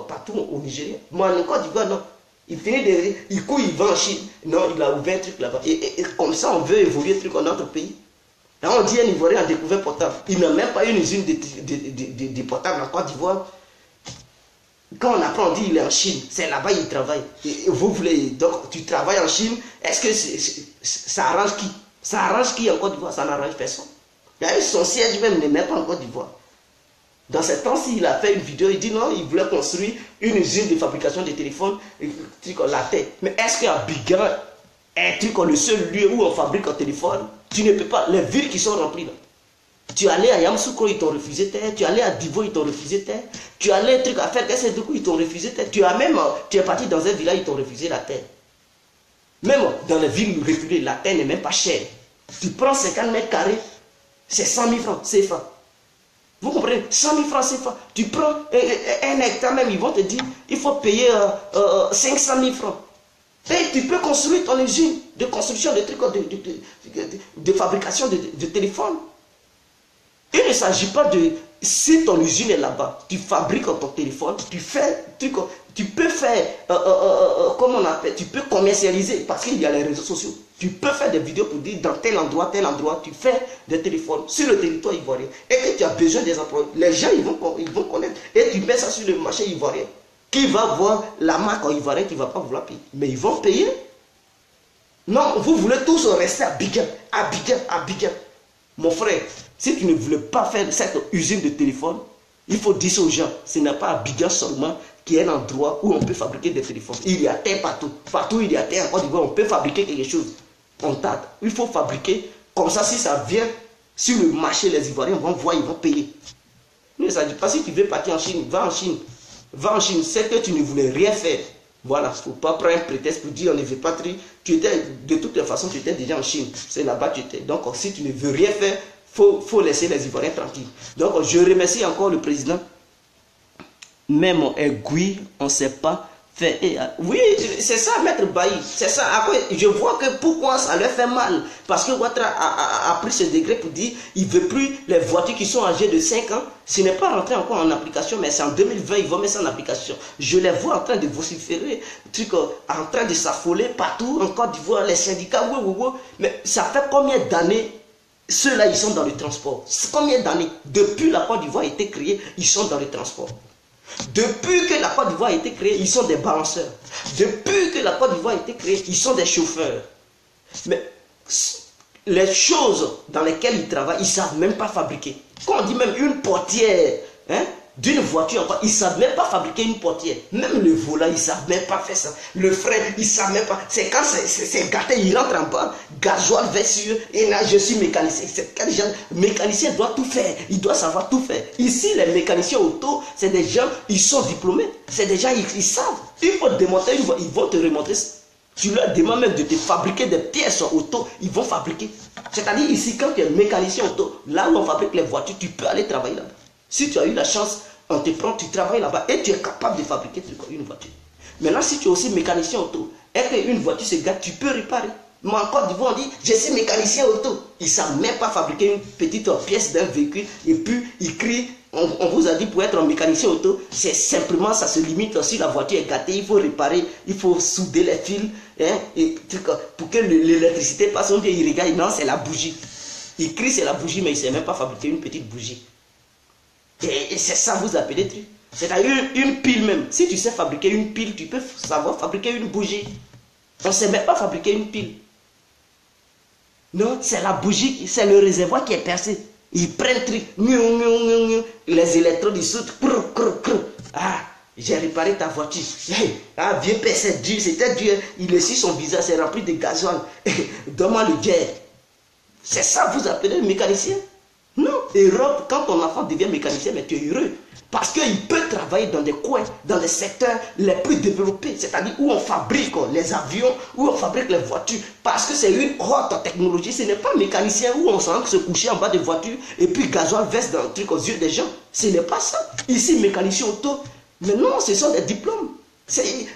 partout au Nigeria. Moi, en Côte d'Ivoire, non. Il finit il va en Chine. Non, il a ouvert un truc là-bas. Et comme ça, on veut évoluer dans notre pays. Là, on dit un Ivoirien a découvert portable. Il n'a même pas une usine de portable en Côte d'Ivoire. Quand on apprend, on dit il est en Chine. C'est là-bas il travaille. Et vous voulez, donc tu travailles en Chine. Est-ce que ça arrange qui? Ça arrange qui en Côte d'Ivoire? Ça n'arrange personne. Son siège même n'est même pas en Côte d'Ivoire. Dans ce temps-ci, il a fait une vidéo, il dit non, il voulait construire une usine de fabrication de téléphones, la tête. Mais est-ce qu'Abidjan est le seul lieu où on fabrique un téléphone? Tu ne peux pas. Les villes qui sont remplies là. Tu allais à Yamoussoukro, ils t'ont refusé terre. Tu allais à Divo, ils t'ont refusé terre. Tu allais à faire Kessédougou, ils t'ont refusé terre. Tu es parti dans un village, ils t'ont refusé la terre. Même dans les villes reculées, la terre n'est même pas chère. Tu prends 50 mètres carrés, c'est 100 000 francs CFA. Vous comprenez? 100 000 francs CFA. Tu prends un hectare même, ils vont te dire, il faut payer 500 000 francs. Et tu peux construire ton usine de construction de trucs de fabrication de téléphones. Il ne s'agit pas de, si ton usine est là-bas, tu fabriques ton téléphone, tu peux faire, comment on appelle, tu peux commercialiser, parce qu'il y a les réseaux sociaux. Tu peux faire des vidéos pour dire dans tel endroit, tu fais des téléphones sur le territoire ivoirien. Et que tu as besoin des employés. Les gens, ils vont connaître. Et tu mets ça sur le marché ivoirien. Qui va voir la marque ivoirienne qui ne va pas vouloir payer? Mais ils vont payer. Non, vous voulez tous rester à Abidjan. Mon frère, si tu ne voulais pas faire cette usine de téléphone, il faut dire aux gens, ce n'est pas Abidjan seulement qui est un endroit où on peut fabriquer des téléphones. Il y a terre partout. Partout il y a terre en Côte d'Ivoire, on peut fabriquer quelque chose. Il faut fabriquer, comme ça si ça vient sur le marché, les Ivoiriens vont voir, ils vont payer. Ne s'agit pas, si tu veux partir en Chine, va en Chine. Va en Chine, c'est que tu ne voulais rien faire. Voilà, il ne faut pas prendre un prétexte pour dire on ne veut pas trier. De toute façon, tu étais déjà en Chine. C'est là-bas que tu étais. Donc, si tu ne veux rien faire, il faut laisser les Ivoiriens tranquilles. Donc, je remercie encore le président. Même Gui, on ne sait pas faire. Oui, c'est ça, Maître Bailly. C'est ça. Après, je vois que pourquoi ça leur fait mal. Parce que Ouattara a pris ce degré pour dire il ne veut plus les voitures qui sont âgées de 5 ans. Ce n'est pas rentré encore en application, mais c'est en 2020, ils vont mettre ça en application. Je les vois en train de vociférer, en train de s'affoler partout, en Côte d'Ivoire, les syndicats, mais ça fait combien d'années ceux-là, ils sont dans le transport? Combien d'années? Depuis la Côte d'Ivoire a été créée, ils sont dans le transport. Depuis que la Côte d'Ivoire a été créée, ils sont des balanceurs. Depuis que la Côte d'Ivoire a été créée, ils sont des chauffeurs. Mais les choses dans lesquelles ils travaillent, ils ne savent même pas fabriquer. Quand on dit même une portière d'une voiture, ils ne savent même pas fabriquer une portière. Même le volant, ils ne savent même pas faire ça. Le frein, ils ne savent même pas. C'est quand c'est gâté, ils rentrent en bas, gasoil, vessure, et là je suis mécanicien. Mécanicien doit tout faire, il doit savoir tout faire. Ici, les mécaniciens auto, c'est des gens, ils sont diplômés. C'est des gens, ils savent. Il faut démonter, ils vont te remonter. Tu leur demandes même de te fabriquer des pièces auto, ils vont fabriquer. C'est-à-dire ici, quand tu es mécanicien auto, là où on fabrique les voitures, tu peux aller travailler là-bas. Si tu as eu la chance, on te prend, tu travailles là-bas et tu es capable de fabriquer une voiture. Maintenant, si tu es aussi mécanicien auto et qu'une voiture se gâte, tu peux réparer. Mais en Côte d'Ivoire, on dit, je suis mécanicien auto. Ils ne savent même pas fabriquer une petite pièce d'un véhicule et puis ils crient. On vous a dit pour être un mécanicien auto, c'est simplement, ça se limite si la voiture est gâtée, il faut réparer, il faut souder les fils, et pour que l'électricité passe, on dit, il regarde, non, c'est la bougie. Il crie c'est la bougie, mais il ne sait même pas fabriquer une petite bougie. Et c'est ça vous appelez truc. C'est-à-dire une pile même. Si tu sais fabriquer une pile, tu peux savoir fabriquer une bougie. On ne sait même pas fabriquer une pile. Non, c'est la bougie, c'est le réservoir qui est percé. Ils prennent truc, les électrodes, ils sautent. Ah, j'ai réparé ta voiture. Hey, ah, vieux père, c'est dur, c'était dur. Il essuie son visage, c'est rempli de gasoil. Donne-moi le gel. C'est ça vous appelez le mécanicien? Non, heureux, quand ton enfant devient mécanicien, mais tu es heureux. Parce qu'il peut travailler dans des coins, dans des secteurs les plus développés, c'est-à-dire où on fabrique les avions, où on fabrique les voitures. Parce que c'est une haute technologie, ce n'est pas mécanicien où on s'en se coucher en bas de voiture et puis gasoil verse dans le truc aux yeux des gens. Ce n'est pas ça. Ici, mécanicien auto, mais non, ce sont des diplômes.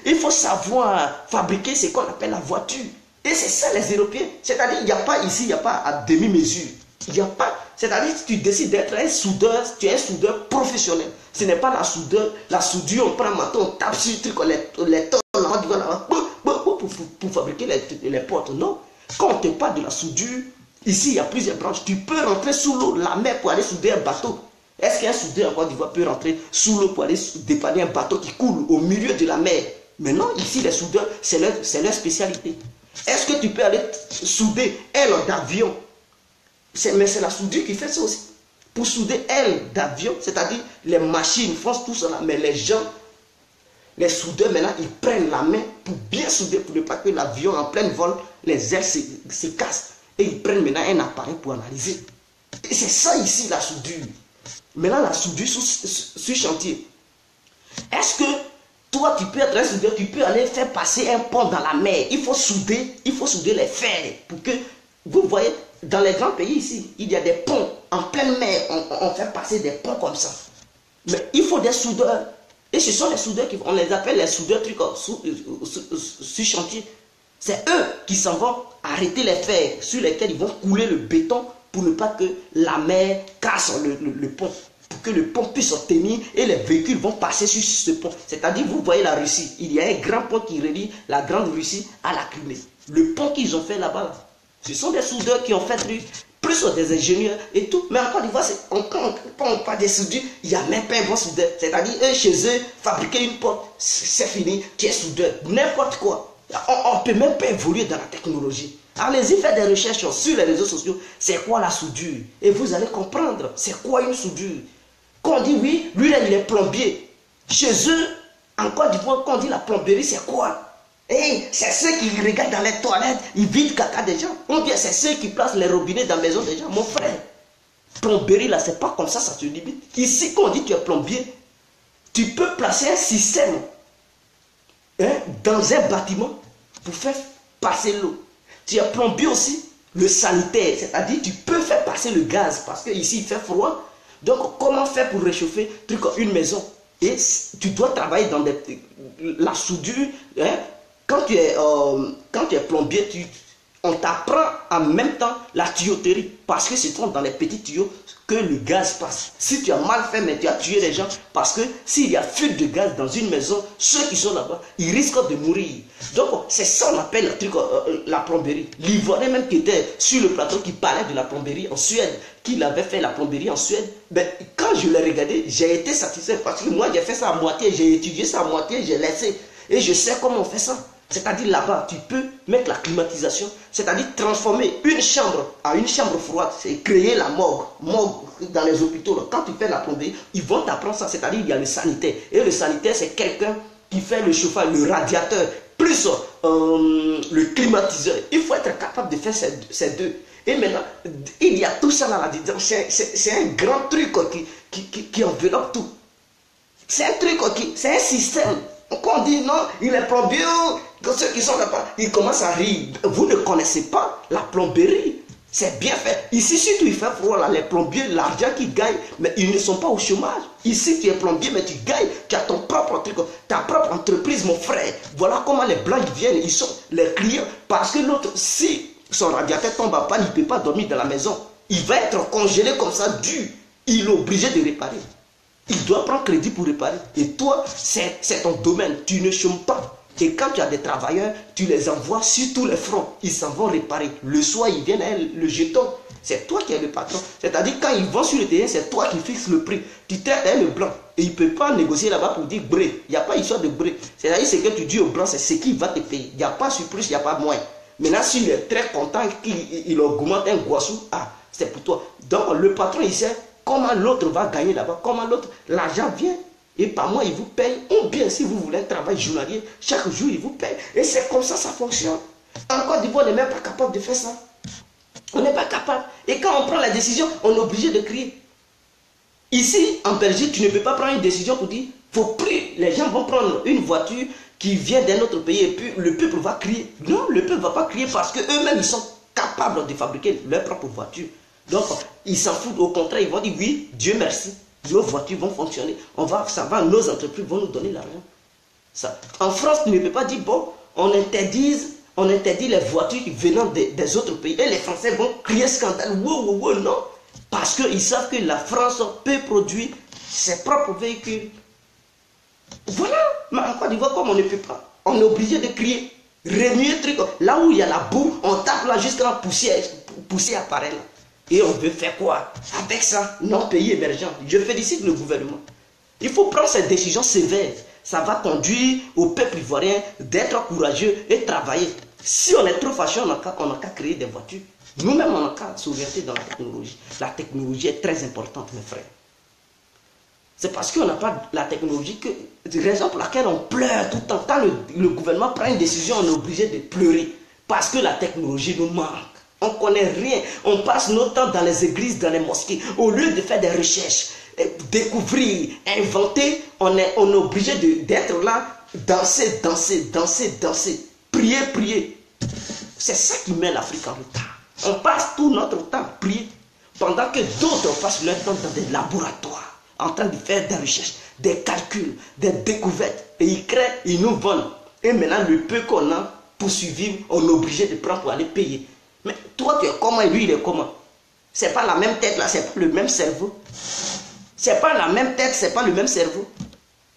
Il faut savoir fabriquer ce qu'on appelle la voiture. Et c'est ça les Européens. C'est-à-dire, il n'y a pas ici, il n'y a pas à demi-mesure. Il n'y a pas. C'est-à-dire, si tu décides d'être un soudeur, tu es un soudeur professionnel. Ce n'est pas la soudure, on prend un marteau, on tape sur le truc, les tonnes, pour fabriquer les portes. Non. Quand on te parle de la soudure, ici, il y a plusieurs branches. Tu peux rentrer sous l'eau, la mer, pour aller souder un bateau. Est-ce qu'un soudeur en Côte d'Ivoire peut rentrer sous l'eau pour aller dépanner un bateau qui coule au milieu de la mer? Mais non, ici, les soudeurs, c'est leur spécialité. Est-ce que tu peux aller souder aile d'avion? Mais c'est la soudure qui fait ça aussi. Pour souder aile d'avion, c'est-à-dire les machines font tout ça, mais les gens, les soudeurs maintenant, ils prennent la main pour bien souder, pour ne pas que l'avion en plein vol, les ailes se cassent. Et ils prennent maintenant un appareil pour analyser. Et c'est ça ici la soudure. Maintenant la soudure sur chantier. Est-ce que toi tu peux être un soudeur, tu peux aller faire passer un pont dans la mer? Il faut souder les fers pour que, vous voyez, dans les grands pays ici, il y a des ponts en pleine mer, on fait passer des ponts comme ça. Mais il faut des soudeurs. Et ce sont les soudeurs on les appelle les soudeurs sur chantier. C'est eux qui s'en vont arrêter les fers sur lesquels ils vont couler le béton pour ne pas que la mer casse le pont. Pour que le pont puisse se tenir et les véhicules vont passer sur ce pont. C'est-à-dire, vous voyez la Russie, il y a un grand pont qui relie la grande Russie à la Crimée. Le pont qu'ils ont fait là-bas, ce sont des soudeurs qui ont fait plus des ingénieurs et tout. Mais en Côte d'Ivoire, quand on parle des soudures, il n'y a même pas un bon soudeur. C'est-à-dire, eux, chez eux, fabriquer une porte, c'est fini, tu es soudeur. N'importe quoi. On ne peut même pas évoluer dans la technologie. Allez-y faire des recherches sur les réseaux sociaux. C'est quoi la soudure? Et vous allez comprendre, c'est quoi une soudure. Quand on dit oui, lui là, il est plombier. Chez eux, en Côte d'Ivoire, quand on dit la plomberie, c'est quoi? Hey, c'est ceux qui regardent dans les toilettes, ils vident caca des gens. Ou bien c'est ceux qui placent les robinets dans la maison des gens. Mon frère, plomberie là, c'est pas comme ça se limite. Ici, quand on dit que tu es plombier, tu peux placer un système dans un bâtiment pour faire passer l'eau. Tu es plombier aussi, le sanitaire, c'est-à-dire tu peux faire passer le gaz parce qu'ici il fait froid. Donc comment faire pour réchauffer une maison? Et tu dois travailler dans la soudure. Quand tu es plombier, on t'apprend en même temps la tuyauterie. Parce que c'est dans les petits tuyaux que le gaz passe. Si tu as mal fait, mais tu as tué les gens. Parce que s'il y a fuite de gaz dans une maison, ceux qui sont là-bas, ils risquent de mourir. Donc c'est ça qu'on appelle la plomberie. L'Ivoirien même qui était sur le plateau, qui parlait de la plomberie en Suède, qu'il avait fait la plomberie en Suède, ben, quand je l'ai regardé, j'ai été satisfait. Parce que moi, j'ai fait ça à moitié, j'ai étudié ça à moitié, j'ai laissé. Et je sais comment on fait ça. C'est-à-dire là-bas, tu peux mettre la climatisation, c'est-à-dire transformer une chambre à une chambre froide, c'est créer la morgue dans les hôpitaux. Là. Quand tu fais la plomberie, ils vont t'apprendre ça, c'est-à-dire il y a le sanitaire. Et le sanitaire, c'est quelqu'un qui fait le chauffage, le radiateur, plus le climatiseur. Il faut être capable de faire ces deux. Et maintenant, il y a tout ça là-dedans. C'est un grand truc qui enveloppe tout. C'est un truc, c'est un système. Quand on dit non, il est plombier, ceux qui sont là-bas, ils commencent à rire. Vous ne connaissez pas la plomberie. C'est bien fait. Ici, surtout, il fait froid, là, les plombiers, l'argent qu'ils gagnent, mais ils ne sont pas au chômage. Ici, tu es plombier, mais tu gagnes, tu as ton propre truc, ta propre entreprise, mon frère. Voilà comment les Blancs viennent, ils sont les clients. Parce que l'autre, si son radiateur tombe à panne, il ne peut pas dormir dans la maison. Il va être congelé comme ça, dur. Il est obligé de réparer. Il doit prendre crédit pour réparer. Et toi, c'est ton domaine. Tu ne chômes pas. Et quand tu as des travailleurs, tu les envoies sur tous les fronts. Ils s'en vont réparer. Le soir, ils viennent, le jeton. C'est toi qui es le patron. C'est-à-dire, quand ils vont sur le terrain, c'est toi qui fixes le prix. Tu traites le blanc. Et il ne peut pas négocier là-bas pour dire bré. Il n'y a pas histoire de bré. C'est-à-dire, ce que tu dis au blanc, c'est ce qu'il va te payer. Il n'y a pas surplus, il n'y a pas moins. Maintenant, s'il est très content qu'il augmente un goissou, c'est pour toi. Donc, le patron, il sait comment l'autre va gagner là-bas. Comment l'autre, l'argent vient. Et par mois, il vous paye. Ou bien, si vous voulez un travail journalier, chaque jour, il vous paye. Et c'est comme ça, ça fonctionne. En Côte d'Ivoire, on n'est même pas capable de faire ça. On n'est pas capable. Et quand on prend la décision, on est obligé de crier. Ici, en Belgique, tu ne peux pas prendre une décision pour dire, faut plus. Les gens vont prendre une voiture qui vient d'un autre pays et puis le peuple va crier. Non, le peuple ne va pas crier parce qu'eux-mêmes, ils sont capables de fabriquer leur propre voiture. Donc, ils s'en foutent. Au contraire, ils vont dire, oui, Dieu merci. Nos voitures vont fonctionner. Ça va, nos entreprises vont nous donner l'argent. En France, tu ne peux pas dire, bon, on interdit les voitures venant des autres pays. Et les Français vont crier scandale. Wow, non. Parce qu'ils savent que la France peut produire ses propres véhicules. Voilà. Mais en Côte d'Ivoire, comme on ne peut pas, on est obligé de crier. Remuer truc. Là où il y a la boue, on tape là jusqu'à la poussière apparaît là. Et on veut faire quoi avec ça? Non, pays émergent. Je félicite le gouvernement. Il faut prendre ces décisions sévères. Ça va conduire au peuple ivoirien d'être courageux et travailler. Si on est trop fâché, on n'a qu'à créer des voitures. Nous-mêmes, on n'a qu'à s'orienter dans la technologie. La technologie est très importante, mes frères. C'est parce qu'on n'a pas la technologie que, raison pour laquelle on pleure tout le temps. Quand le gouvernement prend une décision, on est obligé de pleurer. Parce que la technologie nous manque. On ne connaît rien. On passe notre temps dans les églises, dans les mosquées. Au lieu de faire des recherches, découvrir, inventer, on est obligé d'être là, danser. Prier. C'est ça qui met l'Afrique en retard. On passe tout notre temps à prier. Pendant que d'autres passent leur temps dans des laboratoires, en train de faire des recherches, des calculs, des découvertes. Et ils créent, ils nous vendent. Et maintenant, le peu qu'on a pour survivre, on est obligé de prendre pour aller payer. Mais toi, tu es comment et lui, il est comment? C'est pas la même tête là, c'est pas le même cerveau. C'est pas la même tête, c'est pas le même cerveau.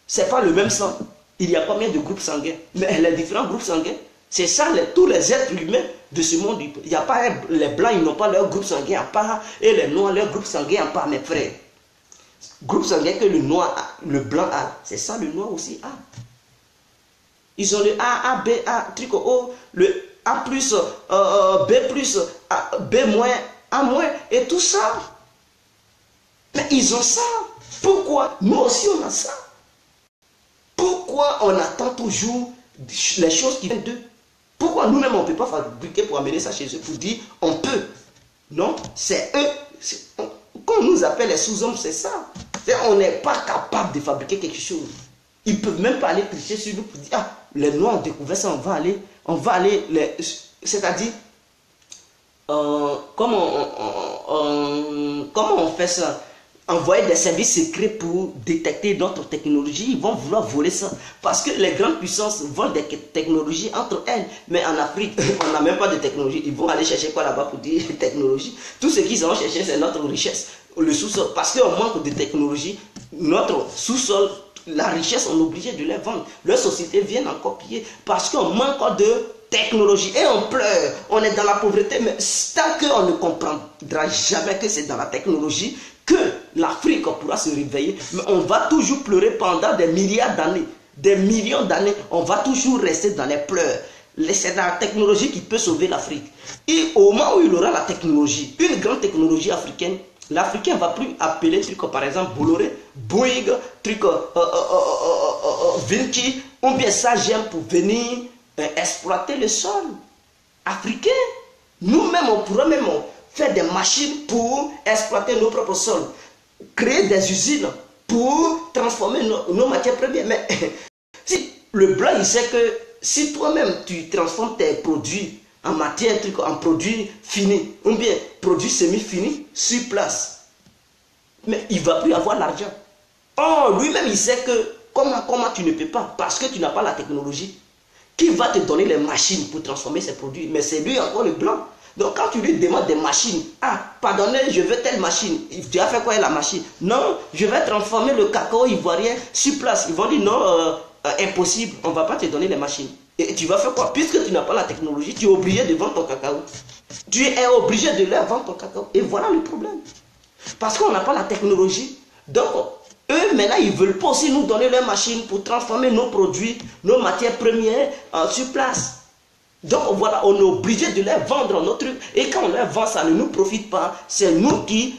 C'est pas le même sang. Il y a combien de groupes sanguins? Mais les différents groupes sanguins, c'est ça, tous les êtres humains de ce monde. Il n'y a pas les blancs, ils n'ont pas leur groupe sanguin à part, et les noirs, leur groupe sanguin à part, mes frères. Groupe sanguin que le noir a, le blanc a, c'est ça le noir aussi a. Ils ont le A, B, A, truc O, le A plus, B plus, B moins, A moins, et tout ça. Mais ils ont ça. Pourquoi? Nous aussi on a ça. Pourquoi on attend toujours les choses qui viennent d'eux? Pourquoi nous-mêmes on ne peut pas fabriquer pour amener ça chez eux, pour dire on peut? Non, c'est eux. Quand on nous appelle les sous-hommes, c'est ça. On n'est pas capable de fabriquer quelque chose. Ils ne peuvent même pas aller tricher sur nous pour dire, ah, les Noirs ont découvert ça, on va aller, c'est-à-dire, comment on fait ça? Envoyer des services secrets pour détecter notre technologie, ils vont vouloir voler ça. Parce que les grandes puissances volent des technologies entre elles. Mais en Afrique, on n'a même pas de technologie. Ils vont aller chercher quoi là-bas pour dire technologie? Tout ce qu'ils vont chercher, c'est notre richesse. Le sous-sol. Parce qu'on manque de technologie, notre sous-sol, la richesse, on est obligé de les vendre. Leurs sociétés viennent en copier. Parce qu'on manque de technologie. Et on pleure. On est dans la pauvreté. Mais tant qu'on ne comprendra jamais que c'est dans la technologie que l'Afrique pourra se réveiller, mais on va toujours pleurer pendant des milliards d'années, des millions d'années, on va toujours rester dans les pleurs. C'est la technologie qui peut sauver l'Afrique. Et au moment où il aura la technologie, une grande technologie africaine, l'Africain ne va plus appeler truc par exemple Bolloré, Bouygues, truc Vinci, ou bien Sagem pour venir exploiter le sol africain. Nous-mêmes, on pourra même faire des machines pour exploiter nos propres sols, créer des usines pour transformer nos matières premières. Mais si le blanc, il sait que si toi-même tu transformes tes produits en matière, en produits finis, ou bien produits semi-finis sur place, mais il ne va plus avoir l'argent. Or, lui-même, il sait que comment tu ne peux pas, parce que tu n'as pas la technologie. Qui va te donner les machines pour transformer ces produits? Mais c'est lui encore le blanc. Donc quand tu lui demandes des machines, ah, pardonnez, je veux telle machine, tu as fait quoi avec la machine? Non, je vais transformer le cacao ivoirien sur place. Ils vont dire non, impossible, on ne va pas te donner les machines. Et tu vas faire quoi? Puisque tu n'as pas la technologie, tu es obligé de vendre ton cacao. Tu es obligé de leur vendre ton cacao. Et voilà le problème. Parce qu'on n'a pas la technologie. Donc, eux, maintenant, ils ne veulent pas aussi nous donner leurs machines pour transformer nos produits, nos matières premières sur place. Donc, voilà, on est obligé de leur vendre notre truc. Et quand on leur vend, ça ne nous profite pas. C'est nous qui...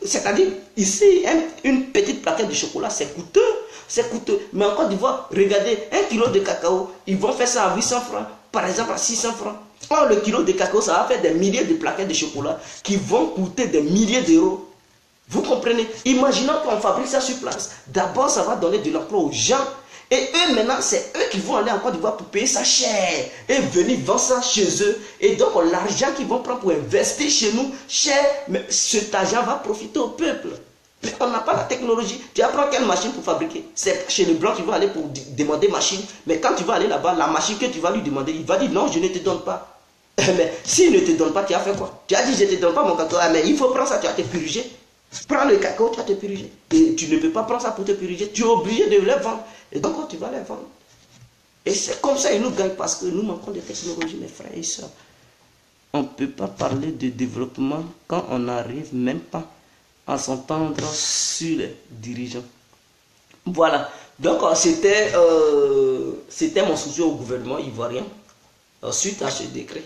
C'est-à-dire, ici, une petite plaquette de chocolat, c'est coûteux. C'est coûteux. Mais en Côte d'Ivoire, regardez, 1 kilo de cacao, ils vont faire ça à 800 francs. Par exemple, à 600 francs. Or, le kilo de cacao, ça va faire des milliers de plaquettes de chocolat qui vont coûter des milliers d'euros. Vous comprenez? Imaginons qu'on fabrique ça sur place. D'abord, ça va donner de l'emploi aux gens. Et eux, maintenant, c'est eux qui vont aller en Côte d'Ivoire pour payer ça cher. Et venir vendre ça chez eux. Et donc, l'argent qu'ils vont prendre pour investir chez nous, cher, mais cet argent va profiter au peuple. Mais on n'a pas la technologie. Tu apprends quelle machine pour fabriquer? C'est chez le blanc, tu vas aller pour demander machine. Mais quand tu vas aller là-bas, la machine que tu vas lui demander, il va dire non, je ne te donne pas. Mais s'il ne te donne pas, tu as fait quoi? Tu as dit je ne te donne pas mon cacao. Ah, mais il faut prendre ça, tu as te puriger. Prends le cacao, tu vas te puriger. Et tu ne peux pas prendre ça pour te puriger. Tu es obligé de les vendre. Et donc, tu vas les vendre. Et c'est comme ça qu'ils nous gagnent parce que nous manquons de technologie, mes frères et sœurs. On ne peut pas parler de développement quand on n'arrive même pas à s'entendre sur les dirigeants. Voilà. Donc, c'était mon soutien au gouvernement ivoirien suite à ce décret.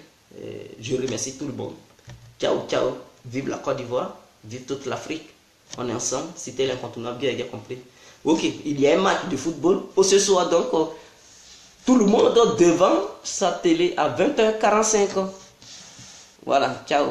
Je remercie tout le monde. Ciao, ciao. Vive la Côte d'Ivoire. Vive toute l'Afrique. On est ensemble. C'était l'incontournable bien compris. Ok, il y a un match de football. Ce soir, donc, tout le monde devant sa télé à 20h45. Voilà, ciao.